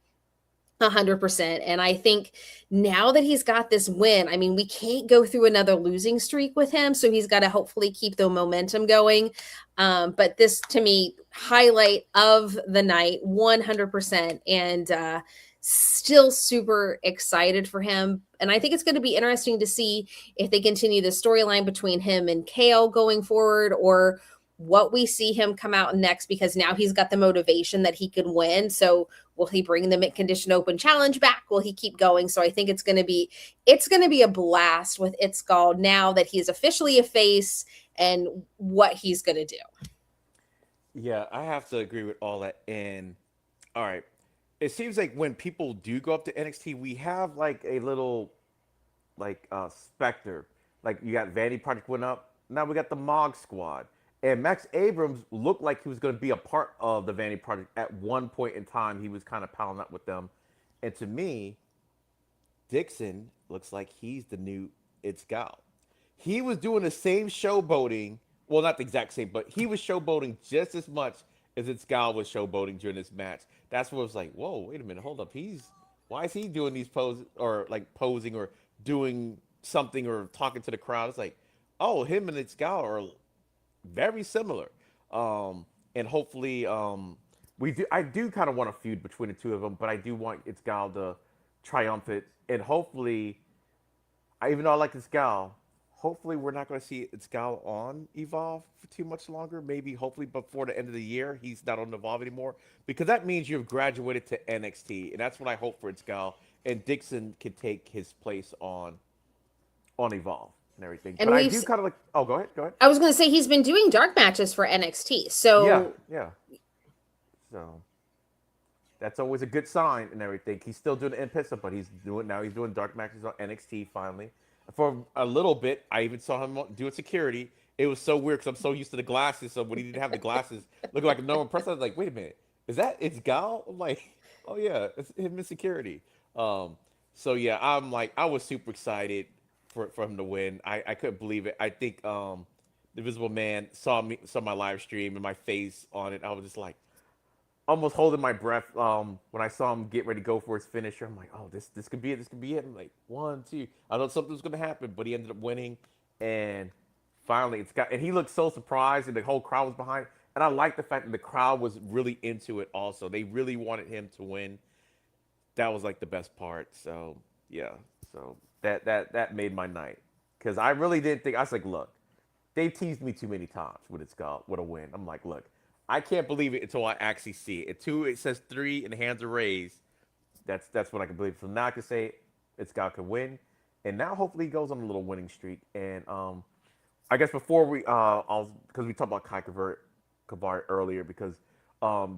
100%. And I think now that he's got this win, we can't go through another losing streak with him. So he's got to hopefully keep the momentum going. But this, to me, highlight of the night, 100%. And still super excited for him. And I think it's going to be interesting to see if they continue the storyline between him and Kale going forward, or what we see him come out next, because now he's got the motivation that he can win. So will he bring the Mint Condition Open Challenge back? Will he keep going? So I think it's going to be a blast with Itzgal now that he's officially a face and what he's going to do. Yeah, I have to agree with all that. And all right, it seems like when people do go up to NXT, we have like a little like specter. Like you got Vanity Project went up. Now we got the Mog Squad. And Max Abrams looked like he was going to be a part of the Vanity Project at one point in time. He was kind of palling up with them. And to me, Dixon looks like he's the new Itzgal. He was doing the same showboating. Well, not the exact same, but he was showboating just as much as Itzgal was showboating during this match. That's what it was like, whoa, wait a minute, hold up. Why is he doing these poses or like posing or doing something or talking to the crowd? It's like, oh, him and Itzgal are very similar. And hopefully I do kind of want a feud between the two of them, but I do want Itzgal to triumph it. And hopefully, even though I like Itzgal, hopefully we're not going to see Itzgal on Evolve for too much longer. Maybe hopefully before the end of the year he's not on Evolve anymore, because that means you've graduated to NXT, and that's what I hope for Itzgal. And Dixon can take his place on Evolve and everything. And but I do kind of like. Oh, go ahead. I was going to say he's been doing dark matches for NXT, so yeah. So that's always a good sign and everything. He's still doing the in-pistol, but he's doing dark matches on NXT finally. For a little bit, I even saw him doing security. It was so weird because I'm so used to the glasses. So when he didn't have the glasses, looking like a normal person, I was like, wait a minute, is that Itzgal? I'm like, oh yeah, it's him in security. So yeah, I was super excited for him to win. I couldn't believe it. I think the Invisible Man saw my live stream and my face on it. I was just like, almost holding my breath when I saw him get ready to go for his finisher. I'm like, oh, this could be it. This could be it. I'm like, 1, 2. I thought something was going to happen, but he ended up winning. And finally, and he looked so surprised, and the whole crowd was behind. And I like the fact that the crowd was really into it also. They really wanted him to win. That was like the best part. So, yeah. So that made my night. Because I really didn't think, I was like, look, they've teased me too many times with a win. I'm like, look, I can't believe it until I actually see it. At 2, it says 3, and the hands are raised. That's what I can believe. So now I can say Itzgal can win, and now hopefully he goes on a little winning streak. And I guess before we, because we talked about Kai Kavari earlier, because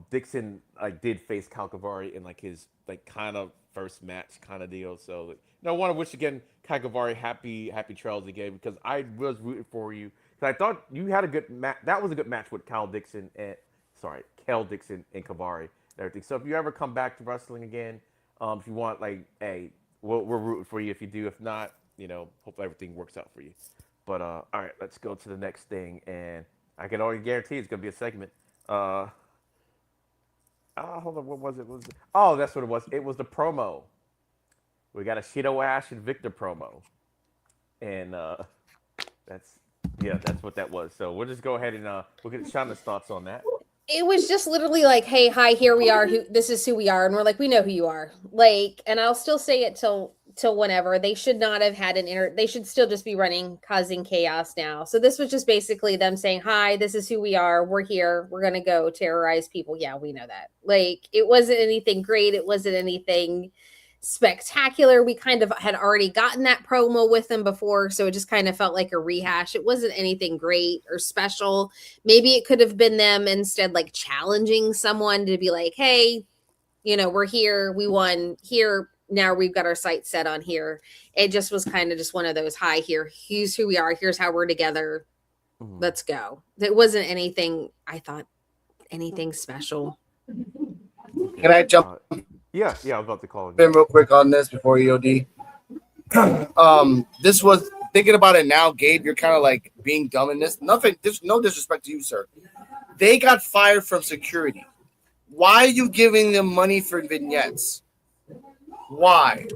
Dixon did face Kai Kavari in his kind of first match kind of deal. So I want to wish again Kai Kavari happy trails again, because I was rooting for you. I thought you had a good match. That was a good match with Kel Dixon and Kavari and everything. So if you ever come back to wrestling again, if you want, hey, we're rooting for you if you do. If not, hopefully everything works out for you. But all right, let's go to the next thing, and I can already guarantee it's gonna be a segment. Hold on, what was it? Oh, that's what it was. It was the promo. We got a Shido Ash and Victor promo, and that's what that was. So we'll just go ahead and we'll get Shauna's thoughts on that. It was just literally like, hey, hi, here we are. This is who we are. And we're like, we know who you are. And I'll still say it till whenever. They should not have had they should still just be causing chaos now. So this was just basically them saying, hi, this is who we are. We're here. We're going to go terrorize people. Yeah, we know that. It wasn't anything great. It wasn't anything spectacular. We kind of had already gotten that promo with them before, so it just kind of felt like a rehash. It wasn't anything great or special. Maybe it could have been them instead challenging someone to be like, hey, we're here, we won here, now we've got our sights set on here. It just was kind of just one of those, hi, here's who we are, here's how we're together, let's go. It wasn't anything, I thought, anything special. Can I jump Yeah, I was about to call in real quick on this before EOD. This was, thinking about it now, Gabe, you're kind of being dumb in this. Nothing, there's no disrespect to you, sir. They got fired from security. Why are you giving them money for vignettes? Why?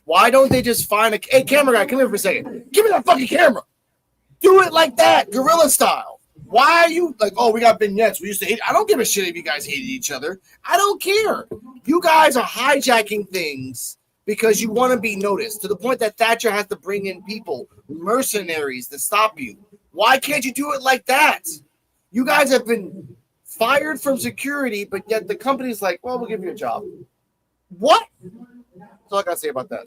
Why don't they just find hey, camera guy, come here for a second. Give me that fucking camera. Do it like that, guerrilla style. Why are you oh, we got vignettes. We used to hate. I don't give a shit if you guys hated each other. I don't care. You guys are hijacking things because you want to be noticed, to the point that Thatcher has to bring in people, mercenaries, to stop you. Why can't you do it like that? You guys have been fired from security, but yet the company's like, well, we'll give you a job. What? That's all I got to say about that.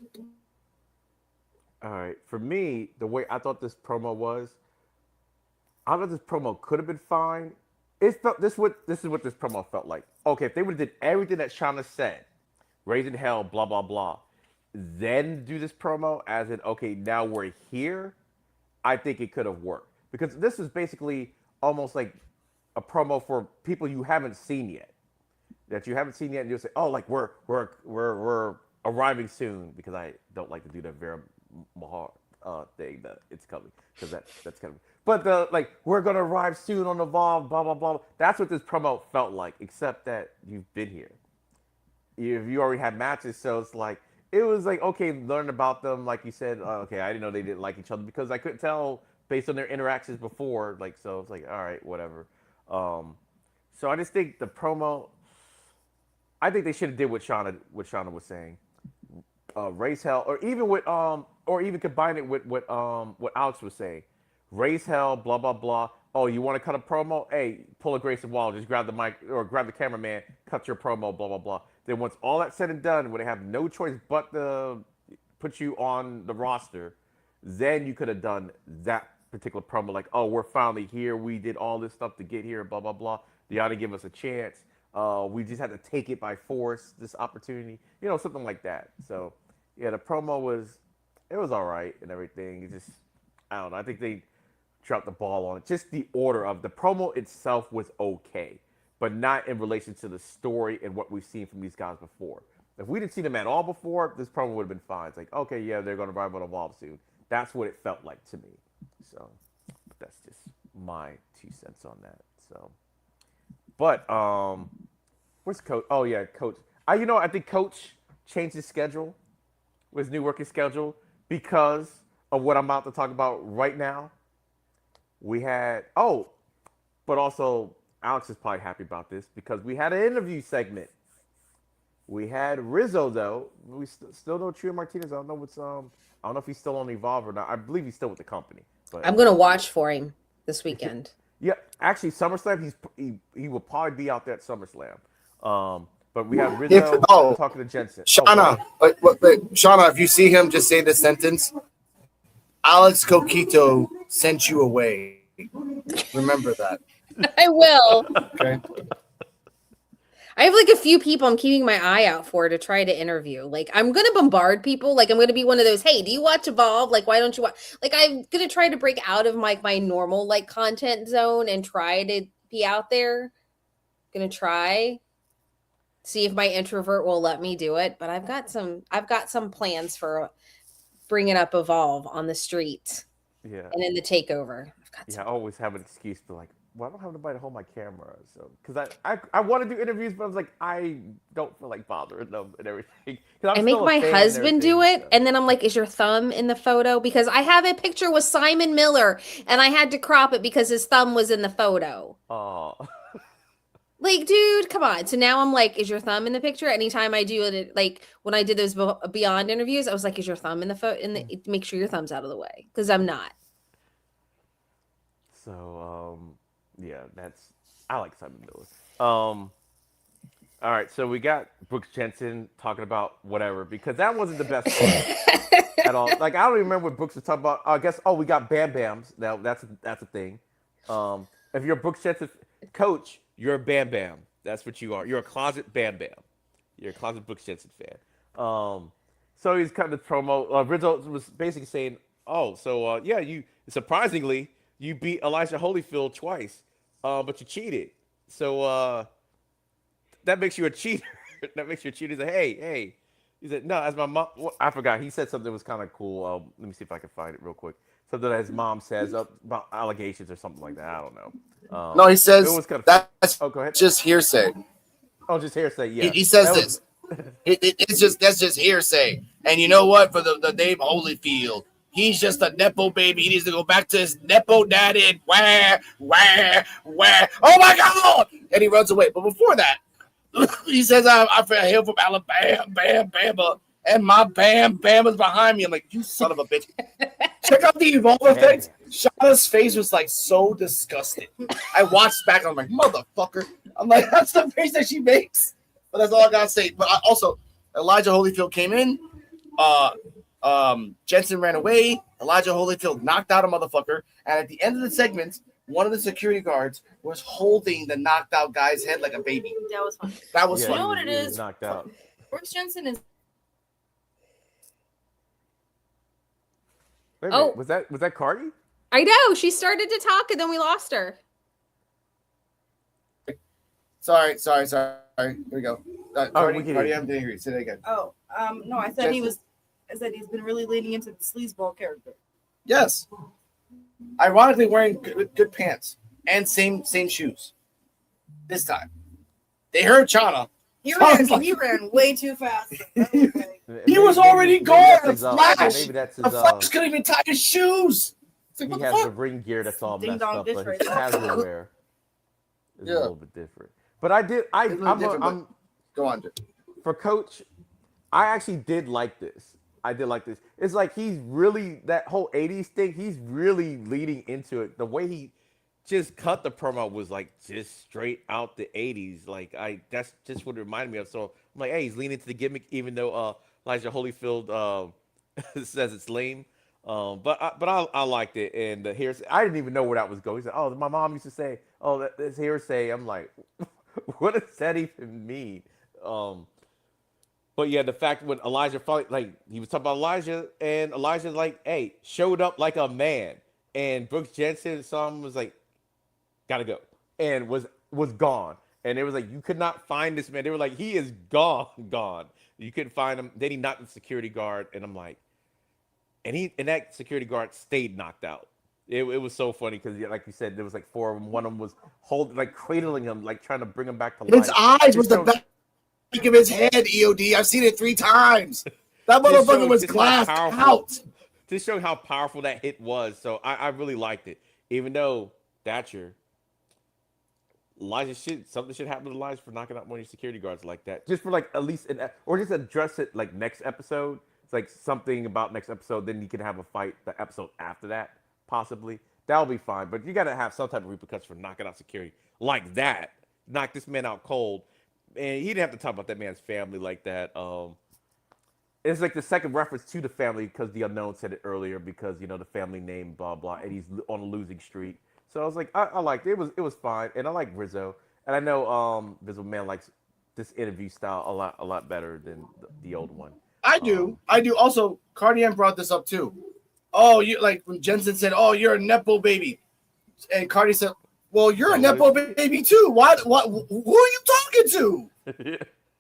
All right. For me, the way I thought this promo was, I thought this promo could have been fine. It felt this is what this promo felt like. Okay, if they would have did everything that Shauna said, raising hell, blah blah blah, then do this promo as in okay, now we're here, I think it could have worked. Because this is basically almost like a promo for people you haven't seen yet. That you haven't seen yet, and you'll say, oh, like we're arriving soon, because I don't like to do the Vera Mahar thing that it's coming, because that's kind of. But the like we're gonna arrive soon on Evolve, blah blah blah. That's what this promo felt like, except that you've been here. You already had matches, so it's like it was like okay, learn about them, like you said. Okay, I didn't know they didn't like each other because I couldn't tell based on their interactions before. Like so, it's like all right, whatever. So I just think the promo. I think they should have did what Shauna was saying. Raise hell, or even combine it with what Alex was saying. Raise hell, blah blah blah. Oh, you want to cut a promo? Hey, pull a Grayson Waller, just grab the mic or grab the cameraman, cut your promo, blah blah blah. Then once all that's said and done, when they have no choice but to put you on the roster, then you could have done that particular promo. Like, oh, we're finally here. We did all this stuff to get here, blah blah blah. They ought to give us a chance. We just had to take it by force, this opportunity, something like that. So, yeah, the promo was all right and everything. It just, I don't know. I think they dropped the ball on it. Just the order of the promo itself was okay, but not in relation to the story and what we've seen from these guys before. If we didn't see them at all before, this promo would have been fine. It's like, okay, yeah, they're going to arrive on Evolve soon. That's what it felt like to me. So, that's just my 2 cents on that. So. But where's Coach? Oh yeah, Coach. I think Coach changed his schedule, his new working schedule, because of what I'm about to talk about right now. We had but also Alex is probably happy about this because we had an interview segment. We had Rizzo though. We still know Trio Martinez. I don't know if he's still on Evolve or not. I believe he's still with the company. But I'm gonna watch for him this weekend. Yeah, actually, SummerSlam, he will probably be out there at SummerSlam. But we have Rizzo talking to Jensen. Shauna, wait, Shauna, if you see him, just say this sentence. Alex Coquito sent you away. Remember that. I will. Okay. I have like a few people I'm keeping my eye out for to try to interview. Like I'm going to bombard people. Like I'm going to be one of those, hey, do you watch Evolve? Like, why don't you watch? Like I'm going to try to break out of my normal like content zone and try to be out there. Going to try. See if my introvert will let me do it. But I've got some plans for bringing up Evolve on the street. Yeah. And in the takeover. I always have an excuse to like, well, I don't have anybody to hold my camera, so because I want to do interviews, but I was like, I don't feel like bothering them and everything. I make my husband do it, and then I'm like, "Is your thumb in the photo?" Because I have a picture with Simon Miller, and I had to crop it because his thumb was in the photo. Oh, like, dude, come on. So now I'm like, "Is your thumb in the picture?" Anytime I do it, like when I did those Beyond interviews, I was like, "Is your thumb in the photo?" Make sure your thumb's out of the way because I'm not. So, yeah, I like Simon Miller. All right, so we got Brooks Jensen talking about whatever because that wasn't the best at all. Like I don't even remember what Brooks was talking about. I guess we got Bam Bams. Now that's a thing. If you're a Brooks Jensen coach, you're a Bam Bam. That's what you are. You're a closet Bam Bam. You're a closet Brooks Jensen fan. So he's cutting the promo. Rizzo was basically saying, yeah, you surprisingly you beat Elijah Holyfield twice. But you cheated. So that makes you a cheater. That makes you a cheater. He's like, hey. He said, no, as my mom, I forgot. He said something that was kind of cool. Let me see if I can find it real quick. Something that his mom says about allegations or something like that. I don't know. No, he says it was kind of that's go ahead. Just hearsay. Oh, just hearsay, yeah. He says this. That's just hearsay. And you know what? For the name Holyfield, he's just a Nepo baby. He needs to go back to his Nepo daddy and where. Oh, my God. And he runs away. But before that, he says, I hail from Alabama, Bama, and my Bam is behind me. I'm like, you son of a bitch. Check out the Evolve effect. Shauna's face was like so disgusted. I watched back and I'm like, motherfucker. I'm like, that's the face that she makes. But that's all I gotta say. But also, Elijah Holyfield came in. Jensen ran away. Elijah Holyfield knocked out a motherfucker. And at the end of the segment, one of the security guards was holding the knocked out guy's head like a baby. That was fun. That was Yeah, fun. You know what he it was is? knocked out. Brooks Jensen is Wait a minute, was that Cardi? I know. She started to talk and then we lost her. Sorry. Here we go. Cardi, we can Cardi, hear I'm doing Say that again. no, I said I said he's been really leaning into the sleazeball character. Yes. Ironically, wearing good pants and same shoes. This time, they heard Chana. He Sounds ran way too fast. He was already gone. Maybe The Flash. maybe that's his, The Flash couldn't even tie his shoes. It's like, he what has the the fuck? ring gear that's all Ding messed dong up, dish but right his there. casual wear is Yeah. a little bit different. But I did. It's a little different, I'm Go on, dude. for Coach. I actually did like this. I did like this. It's like he's really that whole '80s thing. He's really leading into it. The way he just cut the promo was like just straight out the '80s. Like that's just what it reminded me of. So I'm like, hey, he's leaning into the gimmick, even though Elijah Holyfield says it's lame. But I liked it. And the hearsay, I didn't even know where that was going. He said, "Oh, my mom used to say, oh, that's hearsay." I'm like, what does that even mean? But yeah, the fact when Elijah finally, like, he was talking about Elijah, and Elijah, like, hey, showed up like a man. And Brooks Jensen, some was like, gotta go. And was gone. And it was like, you could not find this man. They were like, he is gone. You couldn't find him. Then he knocked the security guard. And I'm like, and that security guard stayed knocked out. It was so funny because, like you said, there was like four of them. One of them was holding, like, cradling him, like, trying to bring him back to life. His eyes was the showed- back of his head, EOD. I've seen it 3 times. That Just motherfucker showed was just how glassed powerful- out. To show how powerful that hit was. So I really liked it. Even though Thatcher, something should happen to Elijah for knocking out one of your security guards like that. Just for, like, at least, or just address it, like, next episode. It's like something about next episode. Then you can have a fight the episode after that, possibly. That'll be fine. But you got to have some type of repercussion for knocking out security like that. Knock this man out cold. And he didn't have to talk about that man's family like that. It's like the second reference to the family because the unknown said it earlier because, you know, the family name, blah, blah, and he's on a losing streak. So I was like, I liked it. It was fine. And I like Rizzo. And I know Rizzo Man likes this interview style a lot better than the old one. I do. Also, Cardian brought this up too. Oh, you like when Jensen said, "Oh, you're a nepo baby," and Cardi said, "Well, you're a nepo baby too. What? Who are you talking to?"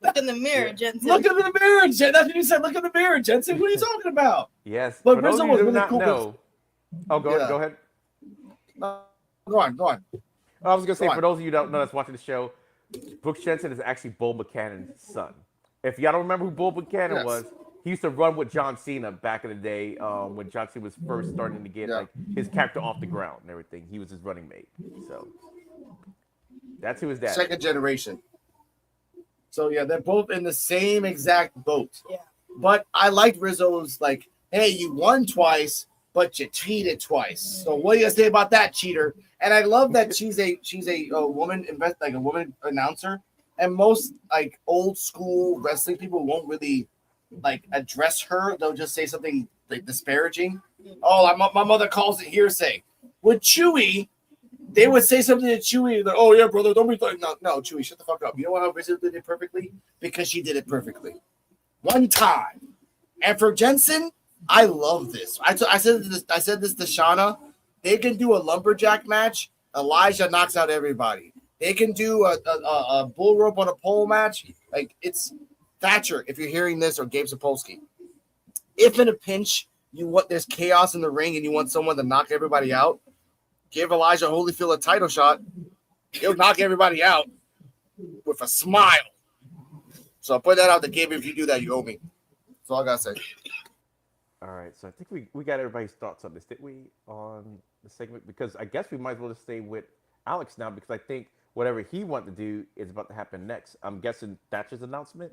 Look in the mirror, Jensen. Look in the mirror, Jensen. That's what you said. Look in the mirror, Jensen. What are you talking about? Yes. But for those Rizzo of you was who do really not cool. know. Oh, go ahead. Go on. I was gonna say, Go on. for those of you who don't know that's watching the show, Brooks Jensen is actually Bull Buchanan's son. If y'all don't remember who Bull Buchanan was, he used to run with John Cena back in the day when John Cena was first starting to get like his character off the ground and everything. He was his running mate. So that's who his dad. Second generation. So yeah, they're both in the same exact boat. Yeah. But I liked Rizzo's like, hey, you won twice, but you cheated twice. So what do you say about that, cheater? And I love that she's a woman a woman announcer. And most like old school wrestling people won't really like address her. They'll just say something like disparaging. Oh, my mother calls it hearsay. With Chewy, they would say something to Chewy like, "Oh yeah, brother, don't be like no, Chewy, shut the fuck up." You know how Rizzo did it perfectly? Because she did it perfectly. One time. And for Jensen, I love this. I said this to Shauna. They can do a lumberjack match. Elijah knocks out everybody. They can do a bull rope on a pole match. Like, it's Thatcher, if you're hearing this, or Gabe Sapolsky. If in a pinch there's chaos in the ring and you want someone to knock everybody out, give Elijah Holyfield a title shot. He'll knock everybody out with a smile. So I'll put that out to Gabe. If you do that, you owe me. That's all I gotta say. All right, so I think we got everybody's thoughts on this, did we, on the segment? Because I guess we might as well just stay with Alex now, because I think whatever he wanted to do is about to happen next. I'm guessing Thatcher's announcement?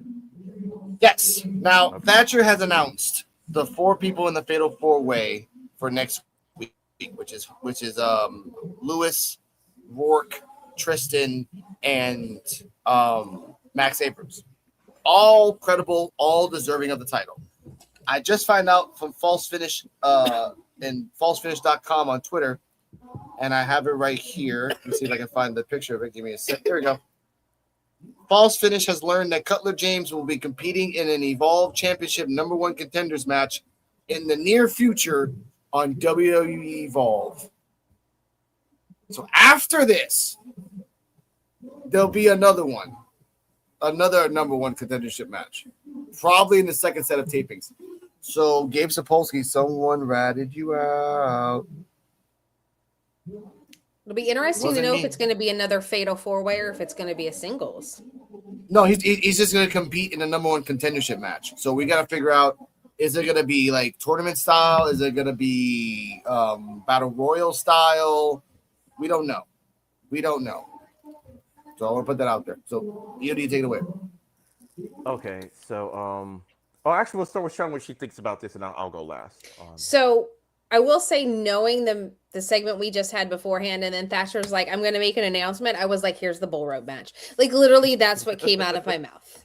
Yes. Now, Thatcher has announced the 4 people in the Fatal 4-Way for next week. which is Lewis, Rourke, Tristan, and Max Abrams. All credible, all deserving of the title. I just found out from False Finish and falsefinish.com on Twitter, and I have it right here. Let me see if I can find the picture of it. Give me a sec. There we go. False Finish has learned that Cutler James will be competing in an Evolve Championship #1 contenders match in the near future on WWE Evolve. So after this, there'll be another one, another #1 contendership match, probably in the second set of tapings. So Gabe Sapolsky, someone ratted you out. It'll be interesting to Wasn't know me. if it's going to be another fatal four-way or if it's going to be a singles. No, he's just going to compete in a #1 contendership match. So we got to figure out, is it going to be like tournament style? Is it going to be battle royal style? We don't know. So I want to put that out there. So you take it away. Okay, so actually, we'll start with Sean what she thinks about this, and I'll go last. So I will say, knowing the segment we just had beforehand, and then Thatcher's like, I'm going to make an announcement. I was like, here's the bull rope match. Like, literally, that's what came out of my mouth.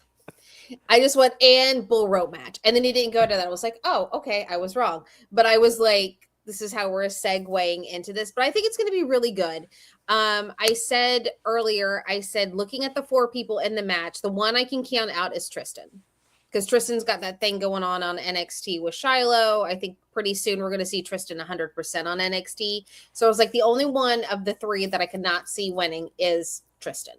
I just went, and bull rope match. And then he didn't go to that. I was like, oh, okay, I was wrong. But I was like, this is how we're segueing into this. But I think it's going to be really good. I said earlier, looking at the 4 people in the match, the one I can count out is Tristan. Because Tristan's got that thing going on NXT with Shiloh. I think pretty soon we're going to see Tristan 100% on NXT. So I was like, the only one of the 3 that I could not see winning is Tristan.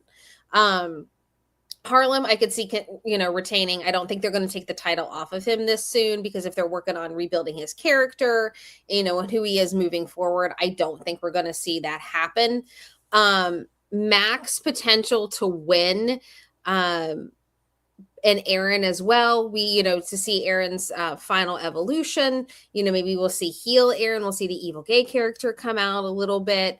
Harlem, I could see, retaining. I don't think they're going to take the title off of him this soon, because if they're working on rebuilding his character, and who he is moving forward, I don't think we're going to see that happen. Max potential to win, and Aaron as well. We, to see Aaron's final evolution, maybe we'll see heel Aaron. We'll see the evil gay character come out a little bit.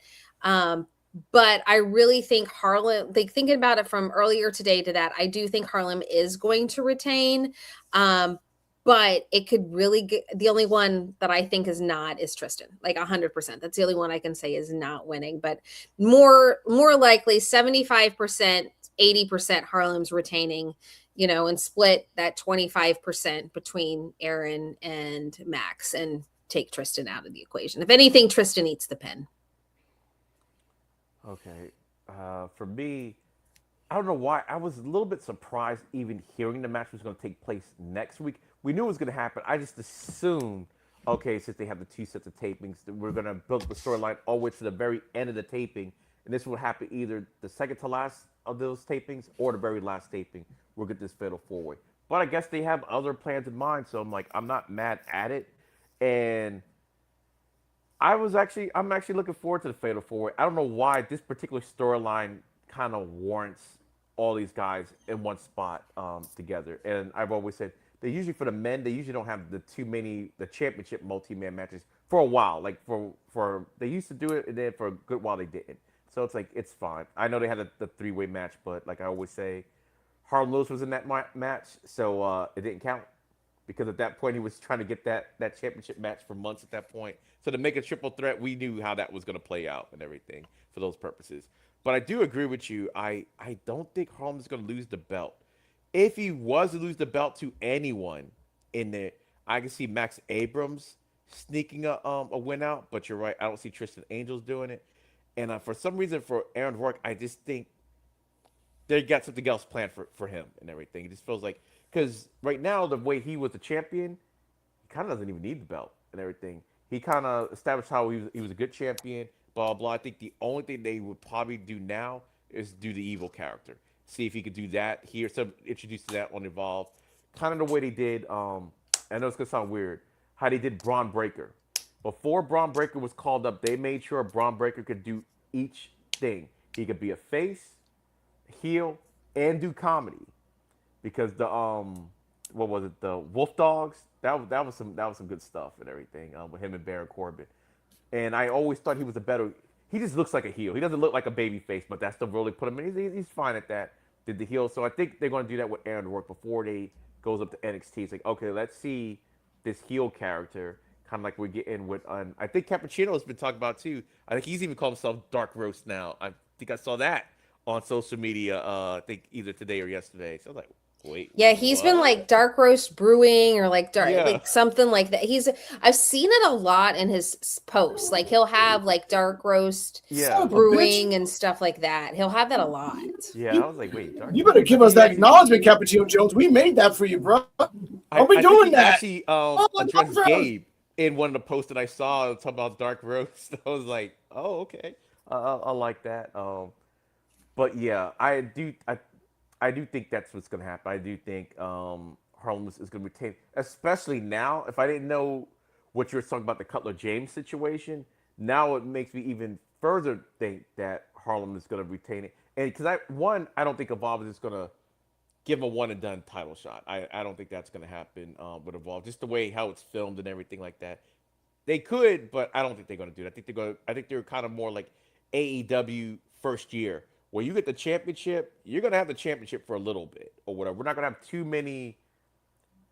But I really think Harlem, like thinking about it from earlier today to that, I do think Harlem is going to retain. But it could really get, the only one that I think is not is Tristan, like 100%. That's the only one I can say is not winning, but more likely 75%, 80% Harlem's retaining, and split that 25% between Aaron and Max and take Tristan out of the equation. If anything, Tristan eats the pin. Okay. For me, I don't know why. I was a little bit surprised even hearing the match was going to take place next week. We knew it was going to happen. I just assumed, okay, since they have the 2 sets of tapings, that we're going to build the storyline all the way to the very end of the taping. And this will happen either the second to last of those tapings or the very last taping. We'll get this fatal 4-way. But I guess they have other plans in mind. So I'm not mad at it. And I'm actually looking forward to the fatal 4-way. I don't know why this particular storyline kind of warrants all these guys in one spot together. And I've always said, they usually, for the men, they usually don't have the championship multi-man matches for a while. Like for they used to do it, and then for a good while they didn't. So it's like, it's fine. I know they had the 3-way match, but like I always say, Harlem Lewis was in that match, so it didn't count. Because at that point, he was trying to get that championship match for months at that point. So to make a triple threat, we knew how that was going to play out and everything for those purposes. But I do agree with you. I don't think Harlem's going to lose the belt. If he was to lose the belt to anyone in there, I can see Max Abrams sneaking a win out. But you're right. I don't see Tristan Angels doing it. And for some reason, for Aaron Rourke, I just think they got something else planned for him and everything. It just feels like, because right now, the way he was the champion, he kind of doesn't even need the belt and everything. He kind of established how he was a good champion, blah, blah. I think the only thing they would probably do now is do the evil character. See if he could do that here. So introduce that on Evolve. Kind of the way they did, I know it's going to sound weird, how they did Braun Breaker. Before Braun Breaker was called up, they made sure Braun Breaker could do each thing. He could be a face, heel, and do comedy. Because the what was it, the Wolf Dogs, that was some good stuff and everything with him and Baron Corbin. And I always thought he was he just looks like a heel. He doesn't look like a baby face, but that's the role they put him in. He's fine at that. Did the heel. So I think they're going to do that with Aaron Rourke before they goes up to NXT. It's like, okay, let's see this heel character. kind of like we're getting with. I think Cappuccino's been talking about too. I think he's even called himself Dark Roast now. I think I saw that on social media. I think either today or yesterday. So I was like, wait, Yeah, he's been what? like dark roast brewing or like dark, Yeah. like something like that. I've seen it a lot in his posts. Like he'll have like dark roast Yeah. brewing and stuff like that. He'll have that a lot. Yeah, I was like, wait, Dark You better Roast? give us that acknowledgement, Cappuccino Jones. We made that for you, bro. Are we I doing think he that? actually addressed Dark Roast. Gabe in one of the posts that I saw talking about Dark Roast. I was like, oh, okay. I like that. But yeah, I do think that's what's gonna happen. I do think Harlem is gonna retain, especially now. If I didn't know what you were talking about the Cutler James situation, now it makes me even further think that Harlem is gonna retain it. And because I don't think Evolve is just gonna give him a one and done title shot. I don't think that's gonna happen with Evolve. Just the way how it's filmed and everything like that. They could, but I don't think they're gonna do it. I think they're kind of more like AEW first year, where you get the championship, you're gonna have the championship for a little bit or whatever. We're not gonna have too many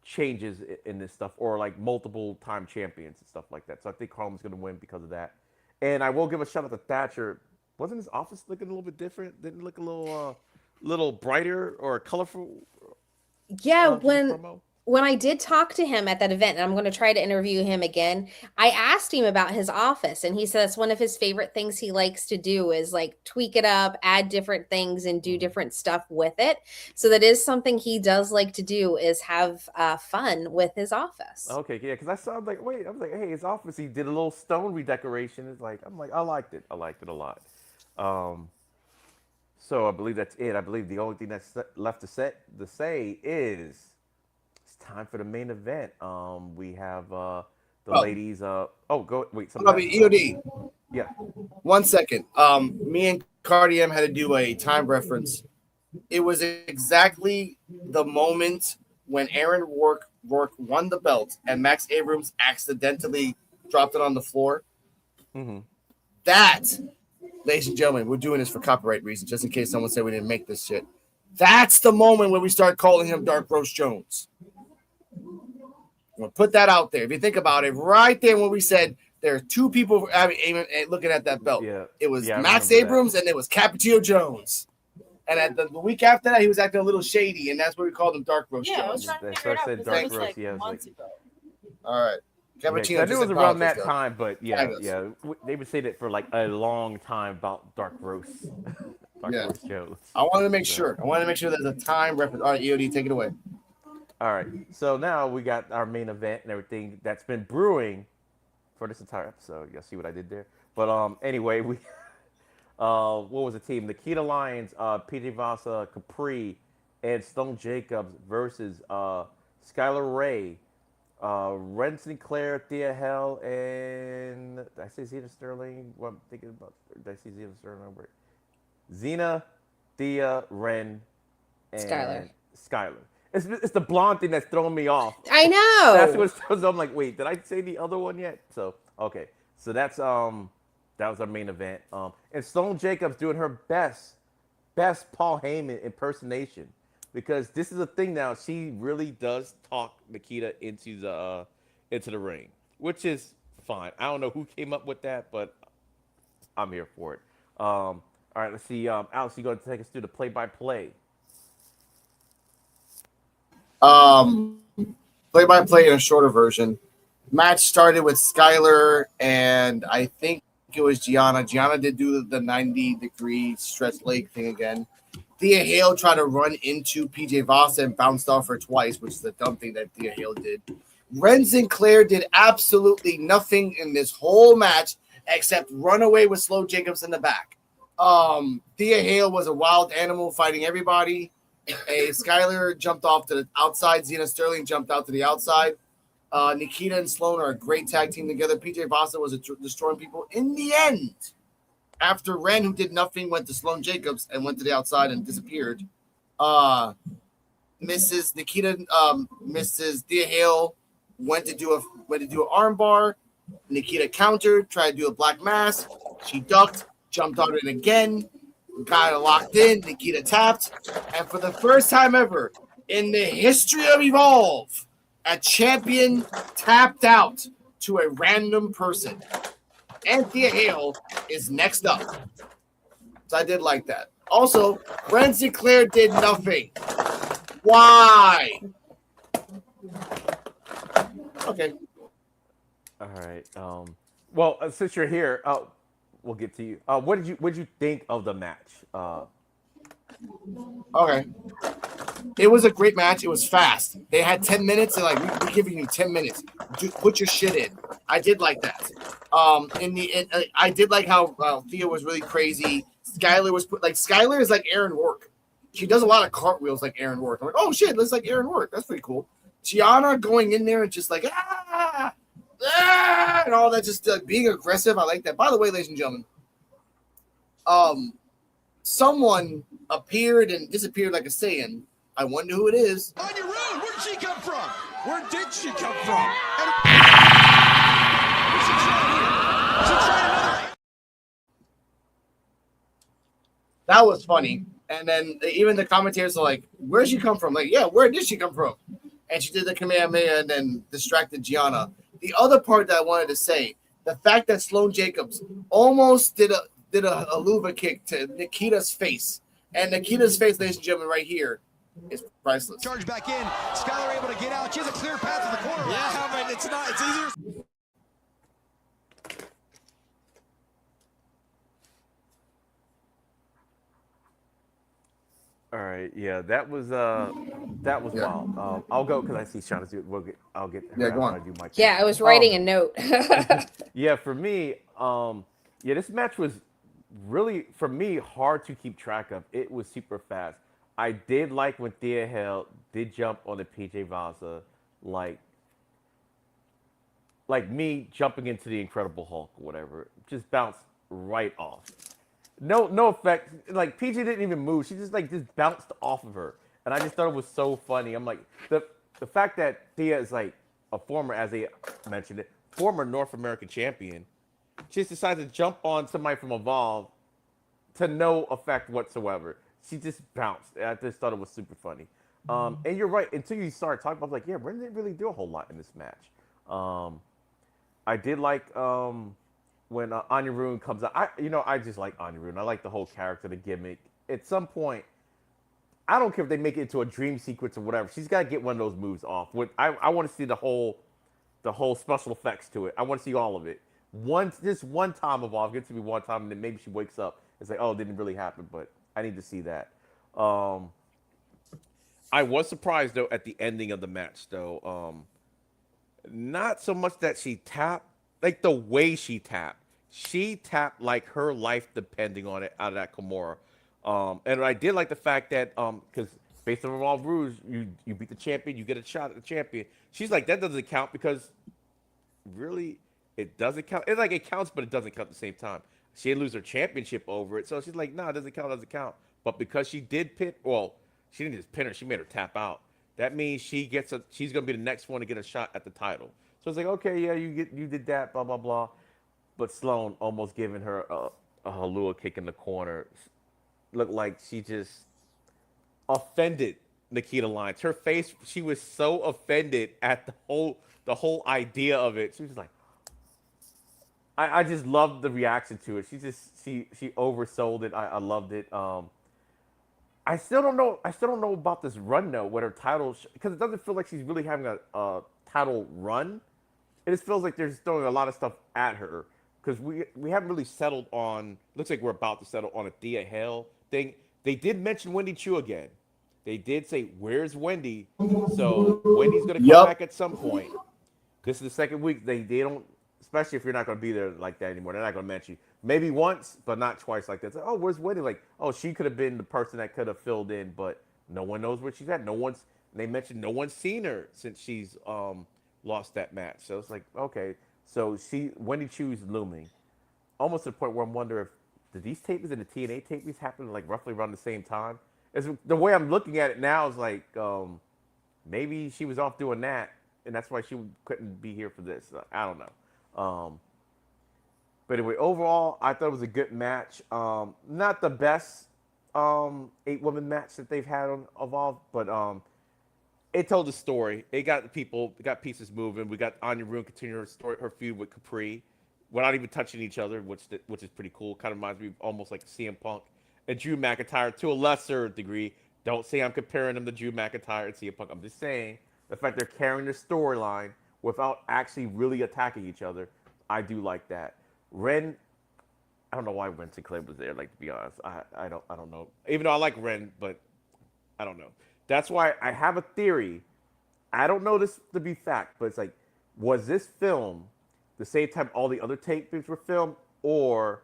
changes in this stuff or like multiple time champions and stuff like that. So I think Harlem's gonna win because of that. And I will give a shout out to Thatcher. Wasn't his office looking a little bit different? Didn't it look a little brighter or colorful? Yeah, His promo? when I did talk to him at that event, and I'm going to try to interview him again, I asked him about his office, and he says one of his favorite things he likes to do is like tweak it up, add different things, and do different stuff with it. So that is something he does like to do, is have fun with his office. Okay, yeah, because I saw like, wait, I was like, hey, his office, he did a little stone redecoration. It's like, I'm like, I liked it a lot. So I believe that's it. I believe the only thing that's left to say is it's time for the main event. We have the ladies. Go wait. EOD. Yeah. 1 second. Me and Cardi M had to do a time reference. It was exactly the moment when Aaron Rourke won the belt and Max Abrams accidentally dropped it on the floor. Mm-hmm. That, ladies and gentlemen, we're doing this for copyright reasons, just in case someone said we didn't make this shit. That's the moment where we start calling him Dark Roast Jones. I'm going to put that out there. If you think about it, right there when we said there are two people looking at that belt. Yeah. It was Yeah, Max Abrams and it was Cappuccino Jones. And at the week after that, he was acting a little shady, and that's where we called him Dark Roast Yeah, I was Jones. trying to That's figure it what I out said, because Dark it was Roast, like yeah, months ago. All right. Yeah, Cappuccino I knew it was just around that acknowledged, time, but yeah, Kind of. yeah. They've been saying it for like a long time about Dark Roast. Dark Yeah. Roast Jones. I wanted to make sure. there's a time reference. All right, EOD, take it away. All right, so now we got our main event and everything that's been brewing for this entire episode. You see what I did there? But anyway, we what was the team? Nikita Lyons, PJ Vasa, Capri, and Stone Jacobs versus Skylar Ray, Ren Sinclair, Thea Hell, and did I say Zena Sterling? What I'm thinking about? Did I say Zena Sterling? Right. Zena, Thea, Ren, and Skylar. It's the blonde thing that's throwing me off. I know. That's what it shows. I'm like, wait, did I say the other one yet? So okay, so that's that was our main event. And Stone Jacobs doing her best Paul Heyman impersonation, because this is a thing now. She really does talk Nikita into the ring, which is fine. I don't know who came up with that, but I'm here for it. All right, let's see. Alex, you going to take us through the play-by-play? Play-by-play in a shorter version. Match started with Skylar and I think it was Gianna. Gianna did do the 90-degree stretch leg thing again. Thea Hale tried to run into PJ Vasa and bounced off her twice, which is the dumb thing that Thea Hale did. Ren Sinclair did absolutely nothing in this whole match except run away with Slow Jacobs in the back. Thea Hale was a wild animal fighting everybody. Skylar jumped off to the outside. Zena Sterling jumped out to the outside. Nikita and Sloan are a great tag team together. PJ Vasa was destroying people. In the end, after Ren, who did nothing, went to Sloan Jacobs and went to the outside and disappeared. Mrs. Thea Hale went to do an arm bar. Nikita countered, tried to do a black mass. She ducked, jumped on it again, got it locked in. Nikita tapped, and for the first time ever in the history of Evolve, a champion tapped out to a random person. And Thea Hale is next up. So I did like that. Also, Ren Sinclair did nothing. Why? Okay. All right. Well, since you're here, we'll get to you. What did you think of the match? Okay. It was a great match. It was fast. They had 10 minutes. They're like, we're giving you 10 minutes. Put your shit in. I did like that. I did like how Thea was really crazy. Skylar Skylar is like Aaron Work. She does a lot of cartwheels like Aaron Work. I'm like, oh shit, that's like Aaron Work. That's pretty cool. Gianna going in there and just like and all that, just being aggressive. I like that. By the way, ladies and gentlemen, someone appeared and disappeared like a Saiyan. I wonder who it is. On your own, where did she come from? Where did she come from? That was funny. And then even the commentators are like, where'd she come from? Like, yeah, where did she come from? And she did the Kamehameha and then distracted Gianna. The other part that I wanted to say, the fact that Sloane Jacobs almost did a luva kick to Nikita's face. And Nikita's face, ladies and gentlemen, right here is priceless. Charge back in. Skylar able to get out. She has a clear path to the corner. Yeah, but it's easier. All right, yeah, that was wild. I'll go because I see Shauna's do it. I'll get her. Yeah, go on. I'll do my Yeah, I was writing a note. Yeah, for me, this match was really, for me, hard to keep track of. It was super fast. I did like when Thea Hale did jump on the PJ Vaza, like me jumping into the Incredible Hulk or whatever, just bounced right off. No effect. Like PJ didn't even move. She just bounced off of her, and I just thought it was so funny. I'm like, the fact that Thea is like a former, as they mentioned it, former North American champion. She just decided to jump on somebody from Evolve to no effect whatsoever. She just bounced. I just thought it was super funny. And you're right. Until you started talking about, like, yeah, Ren didn't really do a whole lot in this match. I did like when Anya Rune comes out. I just like Anya Rune. I like the whole character, the gimmick. At some point, I don't care if they make it into a dream sequence or whatever. She's got to get one of those moves off. I want to see the whole special effects to it. I want to see all of it. Just one time Evolve. Get to me one time, and then maybe she wakes up. It's like, oh, it didn't really happen, but I need to see that. I was surprised, though, at the ending of the match, though. Not so much that she tapped, like the way she tapped. She tapped like her life depending on it out of that Kimura. And I did like the fact that, because based on Evolve rules, you beat the champion, you get a shot at the champion. She's like, that doesn't count because really it doesn't count. It's like it counts, but it doesn't count at the same time. She didn't lose her championship over it, so she's like, no, it doesn't count. But because she did pin, well, she didn't just pin her, she made her tap out. That means she's gonna be the next one to get a shot at the title. So it's like, okay, yeah, you did that, blah blah blah. But Sloane almost giving her a Halua kick in the corner looked like she just offended Nikita Lyons. Her face, she was so offended at the whole idea of it. She was like, I just loved the reaction to it. She oversold it. I loved it. I still don't know about this run though, with her title, because it doesn't feel like she's really having a title run. It just feels like they're just throwing a lot of stuff at her, because we haven't really settled on. Looks like we're about to settle on a Thea Hale thing. They did mention Wendy Chu again. They did say, "Where's Wendy?" So Wendy's gonna come back at some point. This is the second week. They don't. Especially if you're not going to be there like that anymore. They're not going to mention you. Maybe once, but not twice like that. Like, oh, where's Wendy? Like, oh, she could have been the person that could have filled in, but no one knows where she's at. They mentioned no one's seen her since she's lost that match. So it's like, okay. So Wendy Chu's looming. Almost to the point where I'm wondering did these tapings and the TNA tapings happen like roughly around the same time? The way I'm looking at it now is like maybe she was off doing that, and that's why she couldn't be here for this. I don't know. But anyway, overall, I thought it was a good match. Not the best 8-woman match that they've had on Evolve, but it told the story. It got pieces moving. We got Anya Rune continue her feud with Capri, without even touching each other, which is pretty cool. Kind of reminds me of almost like CM Punk and Drew McIntyre to a lesser degree. Don't say I'm comparing them to Drew McIntyre and CM Punk. I'm just saying the fact they're carrying the storyline without actually really attacking each other. I do like that. Ren, I don't know why Ren Sinclair was there. Like, to be honest, I don't know. Even though I like Ren, but I don't know. That's why I have a theory. I don't know this to be fact, but it's like, was this film the same time all the other tapings were filmed, or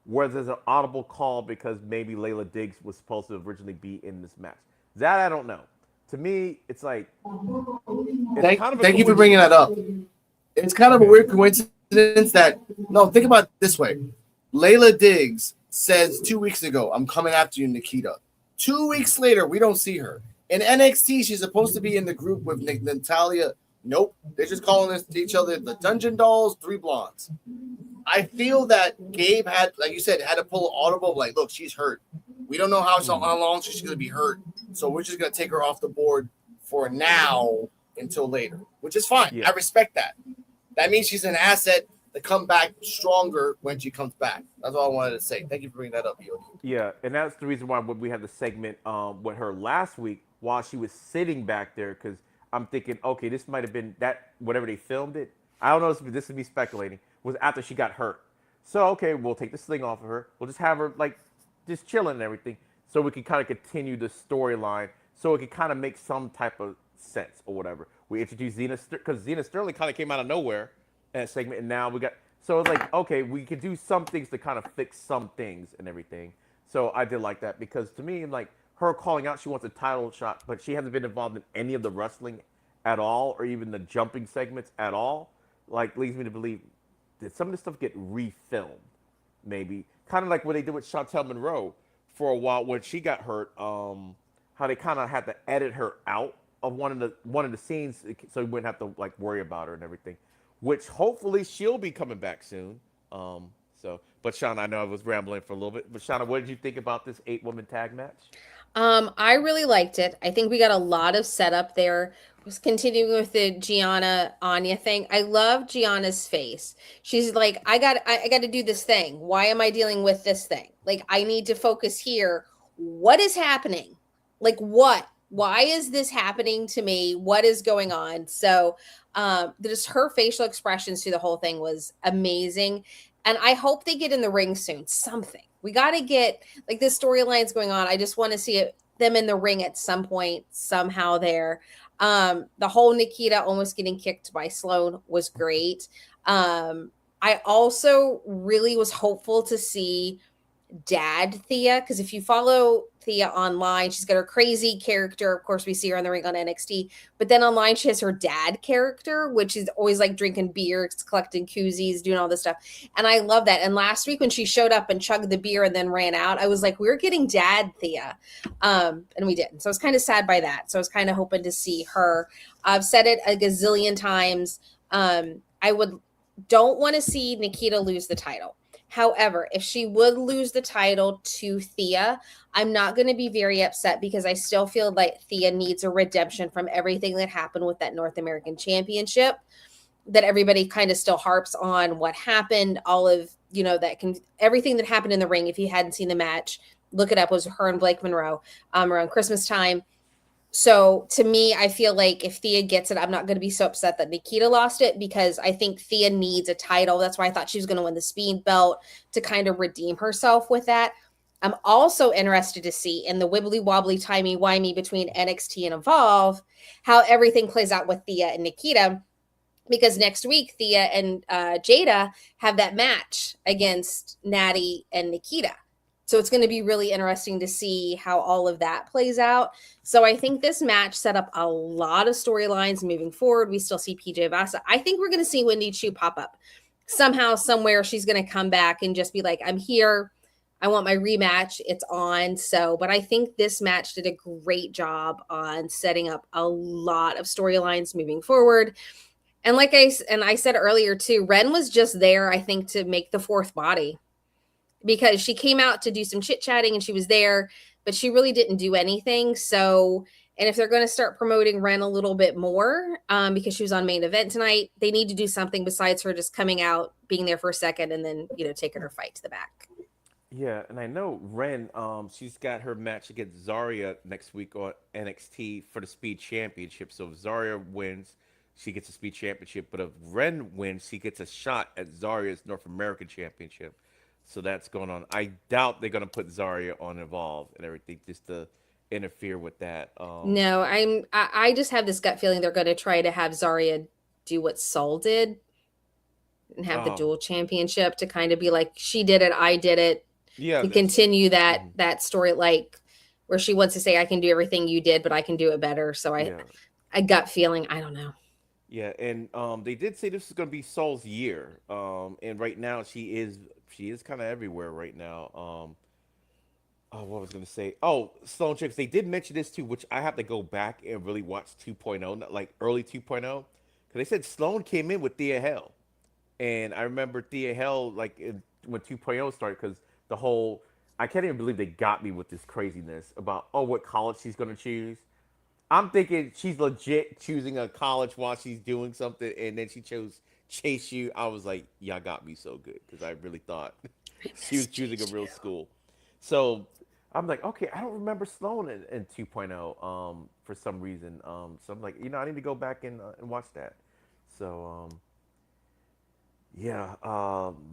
was there an audible call because maybe Layla Diggs was supposed to originally be in this match? That I don't know. To me, it's like Thank you for bringing that up. It's kind of a weird coincidence that think about it this way. Layla Diggs says 2 weeks ago, "I'm coming after you, Nikita." 2 weeks later, we don't see her. In NXT, she's supposed to be in the group with Natalia. Nope. They're just calling each other the Dungeon Dolls, 3 Blondes. I feel that Gabe had, like you said, had to pull an audible, like, look, she's hurt. We don't know how long she's going to be hurt. So we're just going to take her off the board for now until later, which is fine. Yeah. I respect that. That means she's an asset to come back stronger when she comes back. That's all I wanted to say. Thank you for bringing that up, Yogi. Yeah, and that's the reason why we had the segment with her last week while she was sitting back there, because I'm thinking, okay, this might have been that, whatever they filmed it. I don't know, this would be speculating, was after she got hurt. So, okay, we'll take this thing off of her. We'll just have her, like, just chilling and everything, so we can kind of continue the storyline, so it can kind of make some type of sense or whatever. We introduced Xena, because Xena Sterling kind of came out of nowhere in that segment, and now we got, so it's like, okay, we can do some things to kind of fix some things and everything. So I did like that, because to me, like, her calling out she wants a title shot, but she hasn't been involved in any of the wrestling at all, or even the jumping segments at all, like, leads me to believe, did some of this stuff get refilmed? Maybe. Kind of like what they did with Chantel Monroe for a while when she got hurt, how they kind of had to edit her out of one of the scenes so we wouldn't have to, like, worry about her and everything, which hopefully she'll be coming back soon. But Shauna, I know I was rambling for a little bit, but Shauna, what did you think about this 8-woman tag match? I really liked it. I think we got a lot of setup there. Was continuing with the Gianna Anya thing. I love Gianna's face. She's like, I got to do this thing. Why am I dealing with this thing? Like, I need to focus here. What is happening? Like, what? Why is this happening to me? What is going on? So, just her facial expressions through the whole thing was amazing. And I hope they get in the ring soon. Something. We got to get, like, this storyline's going on. I just want to see them in the ring at some point, somehow there. The whole Nikita almost getting kicked by Sloan was great. I also really was hopeful to see Dad Thea, because if you follow Thea online, she's got her crazy character. Of course, we see her in the ring on NXT, but then online she has her dad character, which is always like drinking beer, collecting koozies, doing all this stuff. And I love that. And last week when she showed up and chugged the beer and then ran out, I was like, we're getting Dad Thea. And we didn't. So I was kind of sad by that. So I was kind of hoping to see her. I've said it a gazillion times. Don't want to see Nikita lose the title. However, if she would lose the title to Thea, I'm not going to be very upset, because I still feel like Thea needs a redemption from everything that happened with that North American Championship, that everybody kind of still harps on what happened, all of, everything that happened in the ring. If you hadn't seen the match, look it up. It was her and Blake Monroe around Christmas time. So to me, I feel like if Thea gets it, I'm not going to be so upset that Nikita lost it, because I think Thea needs a title. That's why I thought she was going to win the speed belt to kind of redeem herself with that. I'm also interested to see in the wibbly wobbly timey wimey between NXT and Evolve, how everything plays out with Thea and Nikita, because next week Thea and Jada have that match against Natty and Nikita. So it's going to be really interesting to see how all of that plays out. So I think this match set up a lot of storylines moving forward. We still see PJ Vasa. I think we're going to see Wendy Chu pop up somehow, somewhere. She's going to come back and just be like, I'm here. I want my rematch. It's on. But I think this match did a great job on setting up a lot of storylines moving forward. And like I said earlier too, Ren was just there, I think, to make the fourth body, because she came out to do some chit-chatting and she was there, but she really didn't do anything. So And if they're going to start promoting Ren a little bit more, because she was on main event tonight, they need to do something besides her just coming out, being there for a second, and then taking her fight to the back. Yeah, and I know Ren, she's got her match against Zarya next week on NXT for the Speed Championship. So if Zarya wins, she gets a Speed Championship. But if Ren wins, she gets a shot at Zarya's North American Championship. So that's going on. I doubt they're going to put Zarya on Evolve and everything just to interfere with that. No, I just have this gut feeling they're going to try to have Zarya do what Sol did and have the Oh, dual championship to kind of be like, she did it, I did it, yeah, to that's, continue that mhm, that story, like where she wants to say, I can do everything you did, but I can do it better. So yeah. I gut feeling, I don't know. Yeah, and they did say this is going to be Sol's year. And right now she is kind of everywhere right now. Oh, what was I going to say? Oh, Sloan Chicks. They did mention this too, which I have to go back and really watch 2.0, not like early 2.0, because they said Sloan came in with Thea Hell, and I remember Thea Hell like when 2.0 started because the whole I can't even believe they got me with this craziness about what college she's going to choose. I'm thinking she's legit choosing a college while she's doing something, and then she chose Chase U. I was like, y'all got me so good because I really thought she was choosing a real school. So I'm like, okay, I don't remember Sloan in 2.0 for some reason. So I'm like, I need to go back and watch that. So yeah,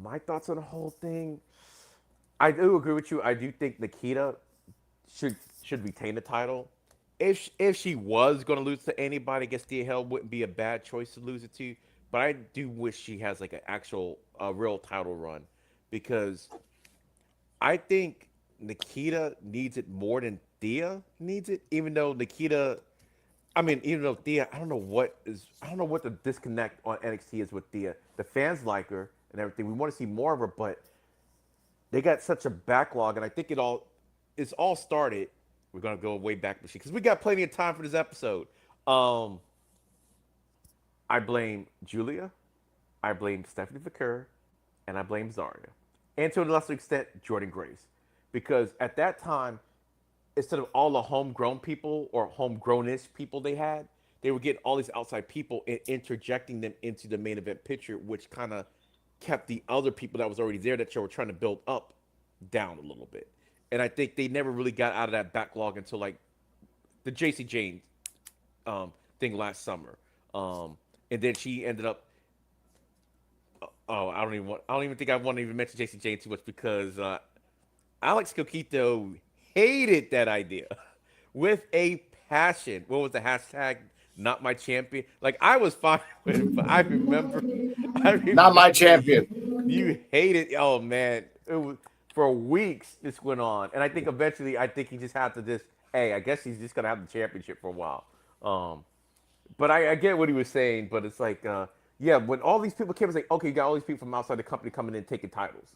my thoughts on the whole thing. I do agree with you. I do think Nikita should should retain the title. If she was going to lose to anybody, I guess Thea Hell wouldn't be a bad choice to lose it to. But I do wish she has like an actual real title run because I think Nikita needs it more than Thea needs it. Even though Thea, I don't know what the disconnect on NXT is with Thea. The fans like her and everything. We want to see more of her, but they got such a backlog, and I think it's all started. We're gonna go way back because we got plenty of time for this episode. Um, I blame Julia, I blame Stephanie Vaquer, and I blame Zarya, and to a lesser extent Jordan Grace, because at that time, instead of all the homegrown people or homegrownish people they were getting all these outside people and interjecting them into the main event picture, which kind of kept the other people that was already there that you were trying to build up down a little bit. And I think they never really got out of that backlog until like the JC Jane thing last summer. And then she ended up. Oh, I don't even think I want to even mention JC Jane too much because Alex Coquito hated that idea with a passion. What was the hashtag? Not my champion. Like I was fine with it, but I Not my remember champion. you hated. Oh man, it was for weeks. This went on, and I think eventually, I think he just had to just. Hey, I guess he's just gonna have the championship for a while. But I get what he was saying. But it's like, yeah, when all these people came, it's like, okay, you got all these people from outside the company coming in taking titles,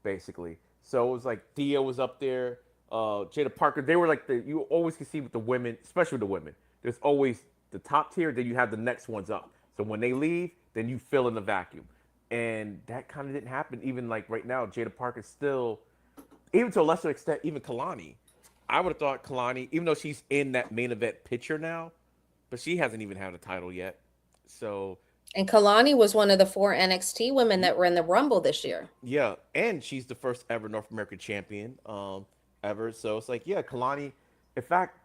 basically. So it was like Thea was up there, Jada Parker. They were like you always can see with the women, especially with the women. There's always the top tier, then you have the next ones up. So when they leave, then you fill in the vacuum, and that kind of didn't happen. Even like right now, Jada Parker still, even to a lesser extent, even Kalani. I would have thought Kalani, even though she's in that main event picture now, but she hasn't even had a title yet. So And Kalani was one of the 4 NXT women that were in the Rumble this year. yeah, and she's the first ever North American champion ever. So it's like, yeah, Kalani. In fact,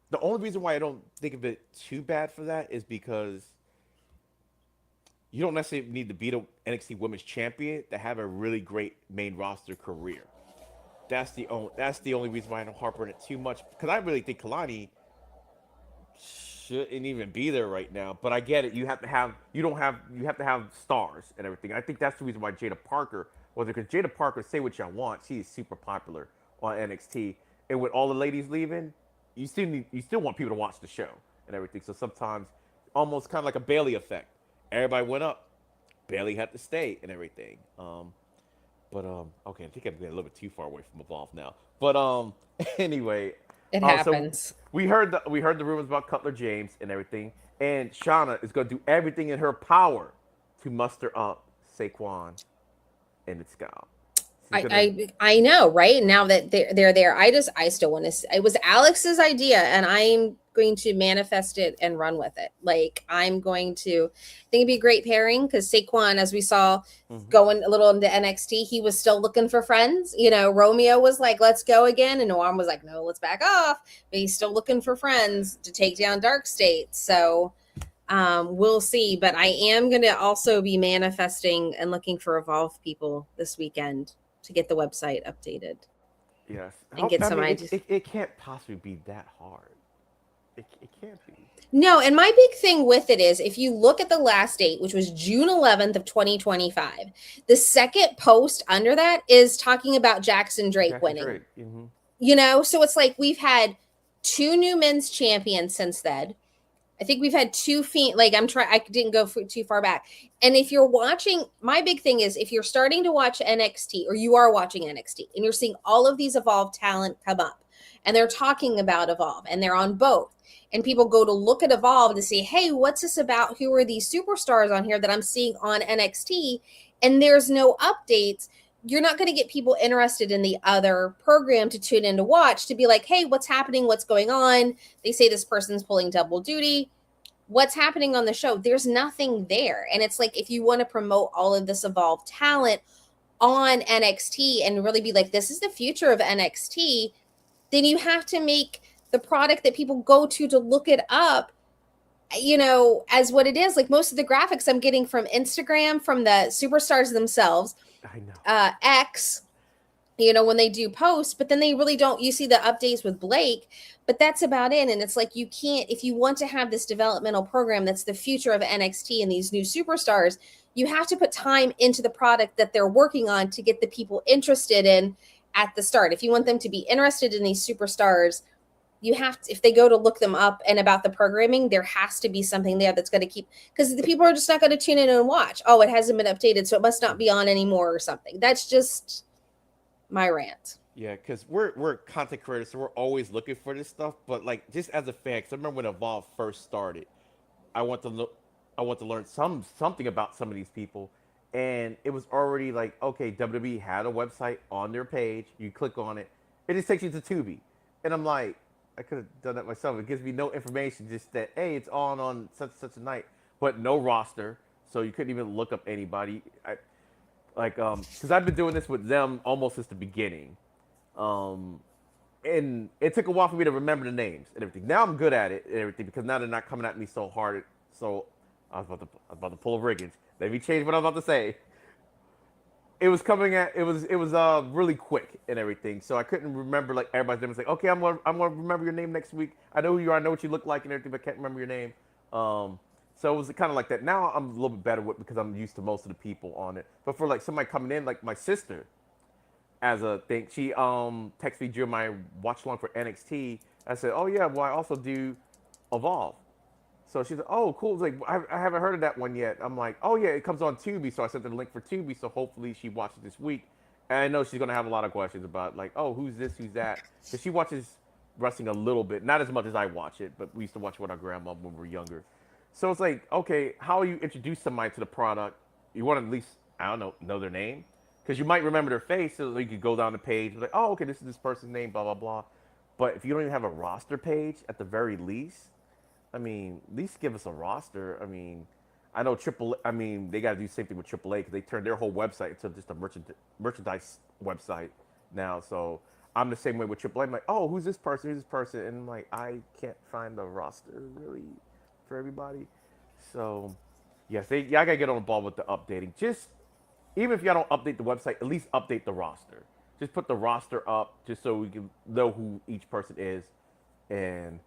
the only reason why I don't think of it too bad for that is because you don't necessarily need to beat a NXT Women's Champion to have a really great main roster career. That's the only reason why I don't harp on it too much because I really think Kalani shouldn't even be there right now. But I get it. You have to have stars and everything. I think that's the reason why Jada Parker was there because Jada Parker, say what y'all want, she is super popular on NXT, and with all the ladies leaving, you still want people to watch the show and everything. So sometimes, almost kind of like a Bailey effect. Everybody went up, Bailey had to stay and everything. But okay, I think I'm getting a little bit too far away from Evolve now. But anyway, It so happens. we heard the rumors about Cutler James and everything, and Shauna is going to do everything in her power to muster up Saquon and its Scout. I know, right? Now that they're there, I still want to. It was Alex's idea, and I'm going to manifest it and run with it. Like I'm going to I think it'd be a great pairing because Saquon, as we saw going a little into NXT, he was still looking for friends. You know, Romeo was like, "Let's go again," and Noam was like, "No, let's back off." But he's still looking for friends to take down Dark State. So we'll see. But I am going to also be manifesting and looking for Evolve people this weekend to get the website updated. Yes. And get some ideas. It can't possibly be that hard. It can't be. No, and my big thing with it is if you look at the last date, which was June 11th of 2025, the second post under that is talking about Jackson Drake winning. Drake. Mm-hmm. You know, so it's like we've had 2 new men's champions since then. I think we've had 2 I didn't go too far back. And if you're watching, my big thing is if you're starting to watch NXT or you are watching NXT and you're seeing all of these Evolve talent come up and they're talking about Evolve and they're on both and people go to look at Evolve to see, hey, what's this about? Who are these superstars on here that I'm seeing on NXT? And there's no updates. You're not going to get people interested in the other program to tune in to watch, to be like, hey, what's happening? What's going on? They say this person's pulling double duty. What's happening on the show? There's nothing there. And it's like, if you want to promote all of this Evolved talent on NXT and really be like, this is the future of NXT, then you have to make the product that people go to look it up, you know, as what it is. Like most of the graphics I'm getting from Instagram, from the superstars themselves. I know. X, you know, when they do posts, but then they really don't. You see the updates with Blake, but that's about it. And it's like, you can't, if you want to have this developmental program that's the future of NXT and these new superstars, you have to put time into the product that they're working on to get the people interested in at the start. If you want them to be interested in these superstars, you have to, if they go to look them up and about the programming, there has to be something there that's going to keep, because the people are just not going to tune in and watch. Oh, it hasn't been updated, so it must not be on anymore or something. That's just my rant. Yeah, because we're content creators, so we're always looking for this stuff. But like, just as a fan, because I remember when Evolve first started, I want to learn something about some of these people, and it was already like, okay, WWE had a website on their page. You click on it, it just takes you to Tubi, and I'm like, I could have done that myself. It gives me no information, just that, hey, it's on such a night, but no roster, so you couldn't even look up anybody. Because I've been doing this with them almost since the beginning, and it took a while for me to remember the names and everything. Now I'm good at it and everything because now they're not coming at me so hard. So I was about to pull a Riggins. Let me change what I was about to say. It was really quick and everything, so I couldn't remember like everybody's name. Was like, okay, I'm gonna remember your name next week. I know who you are, I know what you look like and everything, but I can't remember your name. So it was kind of like that. Now I'm a little bit better with because I'm used to most of the people on it. But for like somebody coming in, like my sister, as a thing, she texted me during my watch along for NXT. I said, oh yeah, well I also do Evolve. So she's like, oh, cool. It's like, I haven't heard of that one yet. I'm like, oh, yeah, it comes on Tubi. So I sent her the link for Tubi. So hopefully she watches this week. And I know she's going to have a lot of questions about, like, oh, who's this, who's that? Because she watches wrestling a little bit. Not as much as I watch it, but we used to watch it with our grandma when we were younger. So it's like, okay, how you introduce somebody to the product? You want to at least, I don't know their name? Because you might remember their face. So you could go down the page. Like, oh, okay, this is this person's name, blah, blah, blah. But if you don't even have a roster page at the very least, I mean, at least give us a roster. I mean, I know they got to do the same thing with AAA because they turned their whole website into just a merchandise website now. So I'm the same way with AAA. I'm like, oh, who's this person? Who's this person? And I'm like, I can't find a roster really for everybody. So, yes, y'all got to get on the ball with the updating. Just, even if y'all don't update the website, at least update the roster. Just put the roster up just so we can know who each person is. And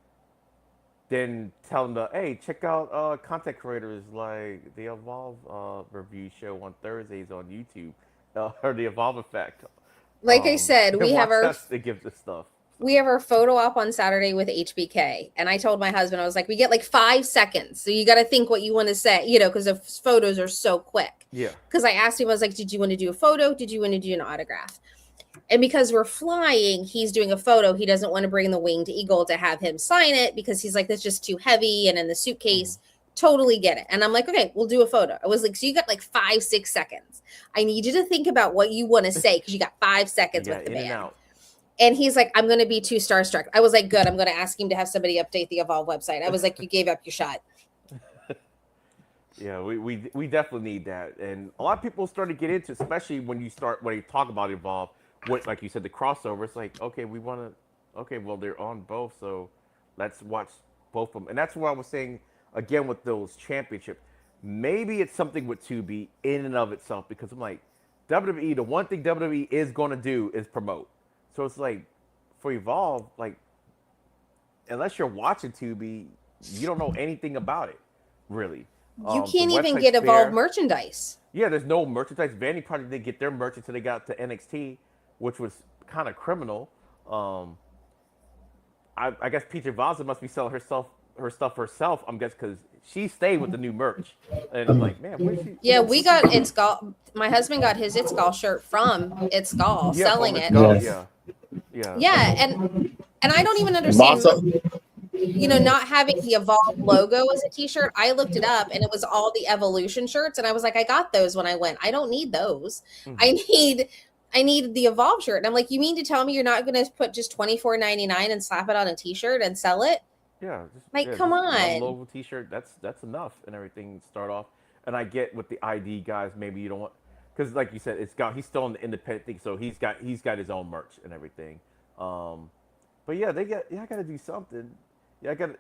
then tell them hey, check out content creators like the Evolve review show on Thursdays on YouTube, or the Evolve Effect. Like I said, we have they give this stuff. We have our photo op on Saturday with HBK, and I told my husband, I was like, we get like 5 seconds, so you got to think what you want to say, you know, because the photos are so quick. Yeah. Because I asked him, I was like, did you want to do a photo? Did you want to do an autograph? And because we're flying, he's doing a photo. He doesn't want to bring the winged eagle to have him sign it because he's like, that's just too heavy and in the suitcase. Totally get it. And I'm like, okay, we'll do a photo. I was like, so you got like 5-6 seconds. I need you to think about what you want to say because you got 5 seconds with the in and band. out. And he's like, I'm going to be too starstruck. I was like, good. I'm going to ask him to have somebody update the Evolve website. I was like, you gave up your shot. Yeah, we definitely need that, and a lot of people start to get into, especially when you talk about Evolve, what like you said, the crossover. It's like, okay, we want to, okay, well they're on both, so let's watch both of them, and that's what I was saying again with those championships. Maybe it's something with Tubi in and of itself because I'm like, WWE, the one thing WWE is going to do is promote. So it's like, for Evolve, like, unless you're watching Tubi, you don't know anything about it, really. You The can't even website's get Evolve there. merchandise. Yeah, there's no merchandise. Vanity Project didn't get their merch until they got to NXT, which was kind of criminal. I guess Peter Vaza must be selling her stuff herself. I'm guessing because she stayed with the new merch, and I'm like, man, where's she? Yeah, we got It's Golf. My husband got his It's Golf shirt from It's Golf, Yeah, selling from it. Go, Yes. yeah. Yeah, and I don't even understand. Vasa. Not having the Evolve logo as a t-shirt. I looked it up and it was all the Evolution shirts. And I was like, I got those when I went. I don't need those. Mhm. I need the Evolve shirt. And I'm like, you mean to tell me you're not going to put just $24.99 and slap it on a t-shirt and sell it? Yeah, Like, just come one on. logo T-shirt. That's enough, and everything to start off. And I get with the ID guys, maybe you don't want, because like you said, he's still in the independent thing, so he's got his own merch and everything. But yeah, I got to do something. Yeah, I got to.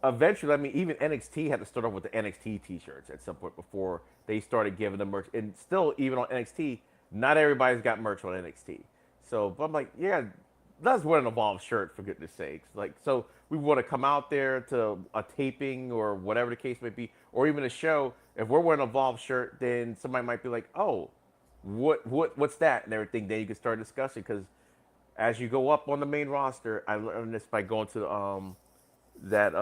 Eventually, I mean, even NXT had to start off with the NXT T-shirts at some point before they started giving them merch. And still, even on NXT, not everybody's got merch on NXT. So, but I'm like, yeah, let's wear an Evolve shirt for goodness sakes. Like, so we want to come out there to a taping or whatever the case may be, or even a show. If we're wearing an Evolve shirt, then somebody might be like, oh, what's that and everything. Then you can start discussing because as you go up on the main roster, I learned this by going to that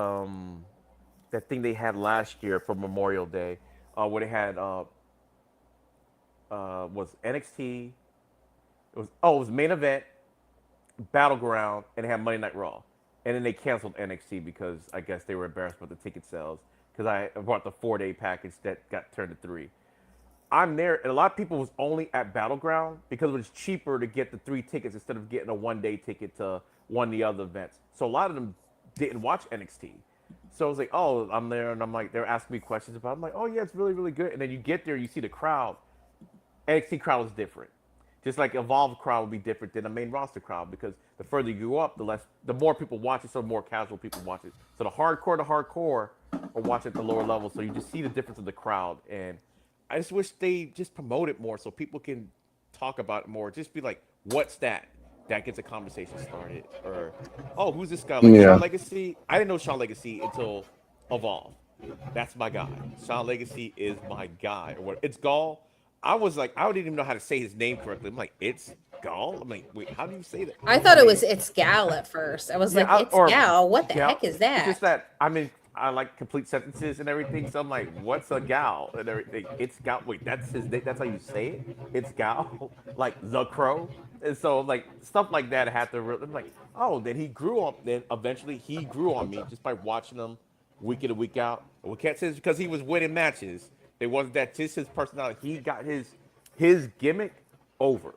that thing they had last year for Memorial Day, where they had was NXT. It was main event, Battleground, and they had Monday Night Raw, and then they canceled NXT because I guess they were embarrassed about the ticket sales because I bought the 4-day package that got turned to 3. I'm there, and a lot of people was only at Battleground because it was cheaper to get the 3 tickets instead of getting a 1-day ticket to one of the other events. So a lot of them didn't watch NXT. So I was like, oh, I'm there, and I'm like, they're asking me questions about it. I'm like, oh, yeah, it's really, really good. And then you get there, you see the crowd. NXT crowd is different. Just like Evolve crowd would be different than a main roster crowd because the further you go up, the more people watch it, so the more casual people watch it. So the hardcore are watching at the lower level, so you just see the difference of the crowd. And I just wish they just promote it more so people can talk about it more. Just be like, what's that? That gets a conversation started. Or, oh, who's this guy? Like Yeah. Shawn Legacy? I didn't know Shawn Legacy until Evolve. That's my guy. Shawn Legacy is my guy. Or what? It's Gall. I was like, I didn't even know how to say his name correctly. I'm like, it's Gall? I'm like, wait, how do you say that? I thought it was It's Gal at first. I was like, it's Gal. What the heck is that? It's just that, I mean, I like complete sentences and everything. So I'm like, what's a gal and everything? It's Gal. Wait, that's his name. That's how you say it? It's Gal? Like the Crow? And so like stuff like that I had to I'm like, oh, then he grew on, then eventually he grew on me just by watching him week in and week out. And we can't say it's because he was winning matches. It wasn't that just his personality. He got his gimmick over.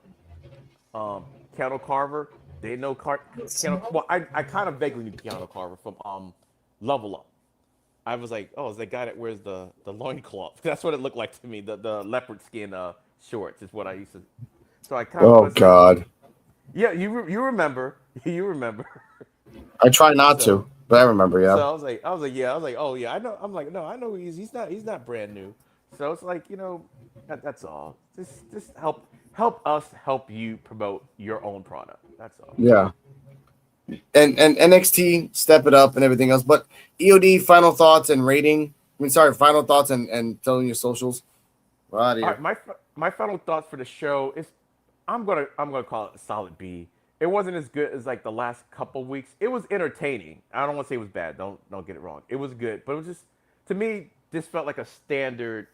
Keanu Carver, they know Keanu. Well, I kind of vaguely knew Keanu Carver from Level Up. I was like, oh, it's the guy that wears the loincloth. That's what it looked like to me. The leopard skin shorts is what I used to. So I kind of. Oh God. Yeah, you remember. You remember. I try not to, but I remember. Yeah. So I was like, oh yeah, I know. I'm like, no, I know he's not brand new. So it's like, that's all. Just help us help you promote your own product. That's all. Yeah. And NXT step it up and everything else. But EOD, final thoughts and rating. Final thoughts and telling your socials. We're out of here. All right, my final thoughts for the show is I'm gonna call it a solid B. It wasn't as good as like the last couple weeks. It was entertaining. I don't want to say it was bad. Don't get it wrong. It was good, but it was just, to me, this felt like a standard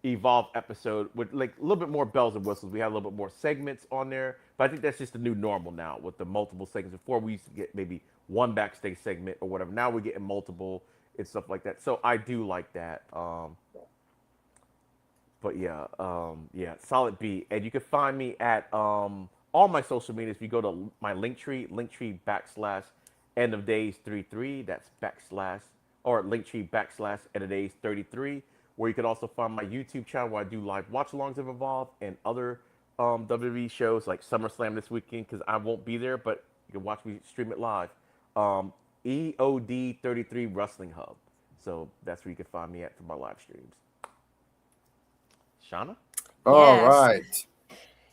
Evolve episode with like a little bit more bells and whistles. We had a little bit more segments on there, but I think that's just the new normal now with the multiple segments. Before we used to get maybe one backstage segment or whatever. Now we're getting multiple, and stuff like that. So I do like that. But yeah, solid B. And you can find me at all my social medias. If you go to my Linktree / end of days 33, that's / or Linktree / end of days 33, where you can also find my YouTube channel where I do live watch-alongs of Evolve and other WWE shows like SummerSlam this weekend, because I won't be there, but you can watch me stream it live. EOD 33 Wrestling Hub. So that's where you can find me at for my live streams. Shauna? All Yes. right.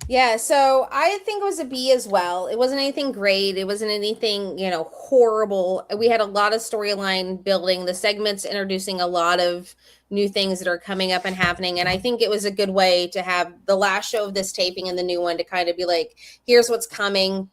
Yeah, so I think it was a B as well. It wasn't anything great. It wasn't anything, horrible. We had a lot of storyline building, the segments introducing a lot of new things that are coming up and happening. And I think it was a good way to have the last show of this taping and the new one to kind of be like, here's what's coming,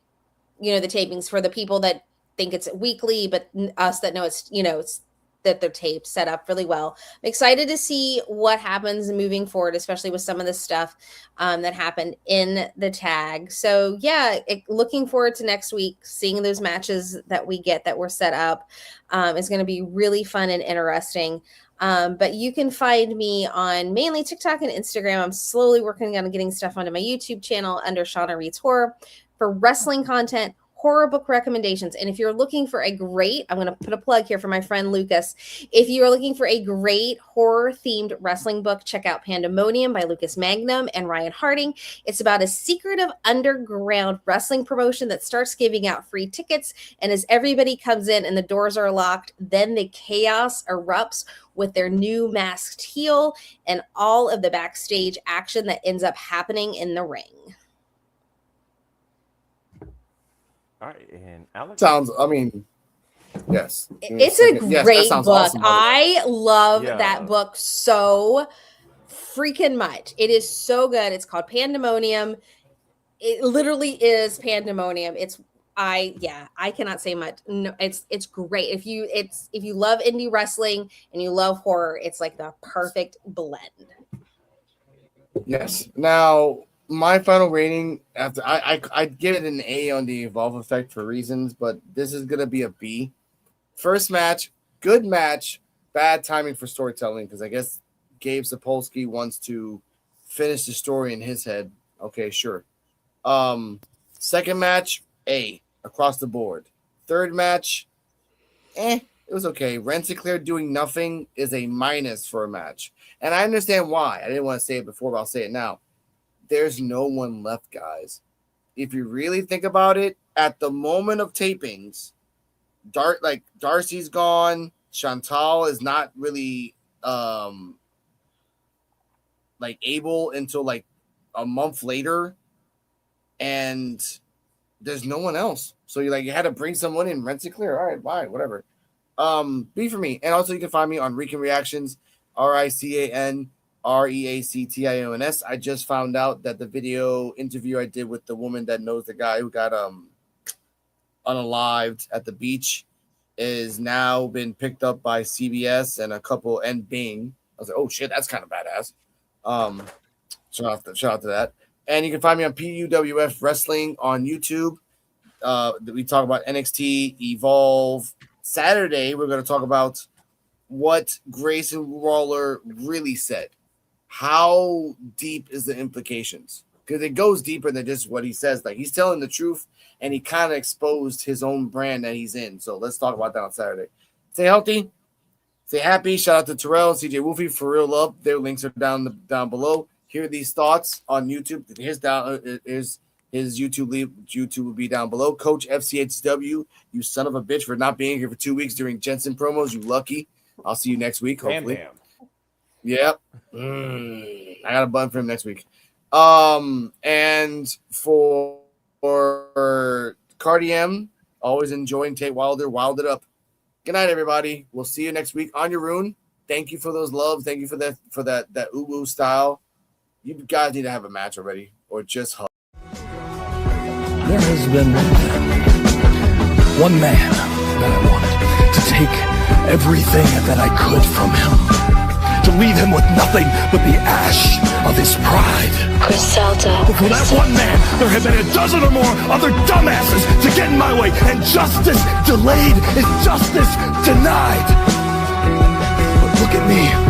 the tapings for the people that think it's weekly, but us that know it's that they're taped, set up really well. I'm excited to see what happens moving forward, especially with some of the stuff that happened in the tag. So yeah, looking forward to next week, seeing those matches that we get that were set up. Is going to be really fun and interesting. But you can find me on mainly TikTok and Instagram. I'm slowly working on getting stuff onto my YouTube channel under Shauna Reed's Horror for wrestling content, horror book recommendations. And if you're looking for I'm going to put a plug here for my friend Lucas. If you are looking for a great horror themed wrestling book, check out Pandemonium by Lucas Magnum and Ryan Harding. It's about a secretive underground wrestling promotion that starts giving out free tickets. And as everybody comes in and the doors are locked, then the chaos erupts with their new masked heel and all of the backstage action that ends up happening in the ring. All right, and Alex? Yes. It's a great book. Awesome. I love that book so freaking much. It is so good. It's called Pandemonium. It literally is pandemonium. I cannot say much. No, it's great. If you love indie wrestling and you love horror, it's like the perfect blend. Yes. Now, my final rating, after I'd give it an A on the Evolve effect for reasons, but this is gonna be a B. First match, good match, bad timing for storytelling, because I guess Gabe Sapolsky wants to finish the story in his head. Okay, sure. Second match, A across the board. Third match, it was okay. Rensselaer doing nothing is a minus for a match. And I understand why. I didn't want to say it before, but I'll say it now. There's no one left, guys. If you really think about it, at the moment of tapings, Darcy's gone. Chantal is not really able until a month later, and there's no one else. So you had to bring someone in. Rensselaer, all right, bye, whatever. B for me. And also you can find me on Rican Reactions, RICAN REACTIONS. I just found out that the video interview I did with the woman that knows the guy who got unalived at the beach is now been picked up by CBS and Bing. I was like, oh shit, that's kind of badass. Shout out to that. And you can find me on PUWF Wrestling on YouTube. We talk about NXT, Evolve. Saturday, we're going to talk about what Grayson Waller really said. How deep is the implications? Because it goes deeper than just what he says. He's telling the truth, and he kind of exposed his own brand that he's in. So let's talk about that on Saturday. Stay healthy. Stay happy. Shout out to Terrell and CJ Wolfie for real love. Their links are down below. Hear these thoughts on YouTube. His YouTube will be down below. Coach FCHW, you son of a bitch for not being here for 2 weeks during Jensen promos. You lucky. I'll see you next week, hopefully. Damn. Yep. I got a bun for him next week. And for Cardi M, always enjoying Tate Wilder. Wild it up. Good night, everybody. We'll see you next week on your Rune. Thank you for those loves. Thank you for that uwu style. You guys need to have a match already, or just hug. There has been one man that I wanted to take everything that I could from him, to leave him with nothing but the ash of his pride. But for that one man, there have been a dozen or more other dumbasses to get in my way, and justice delayed is justice denied. me.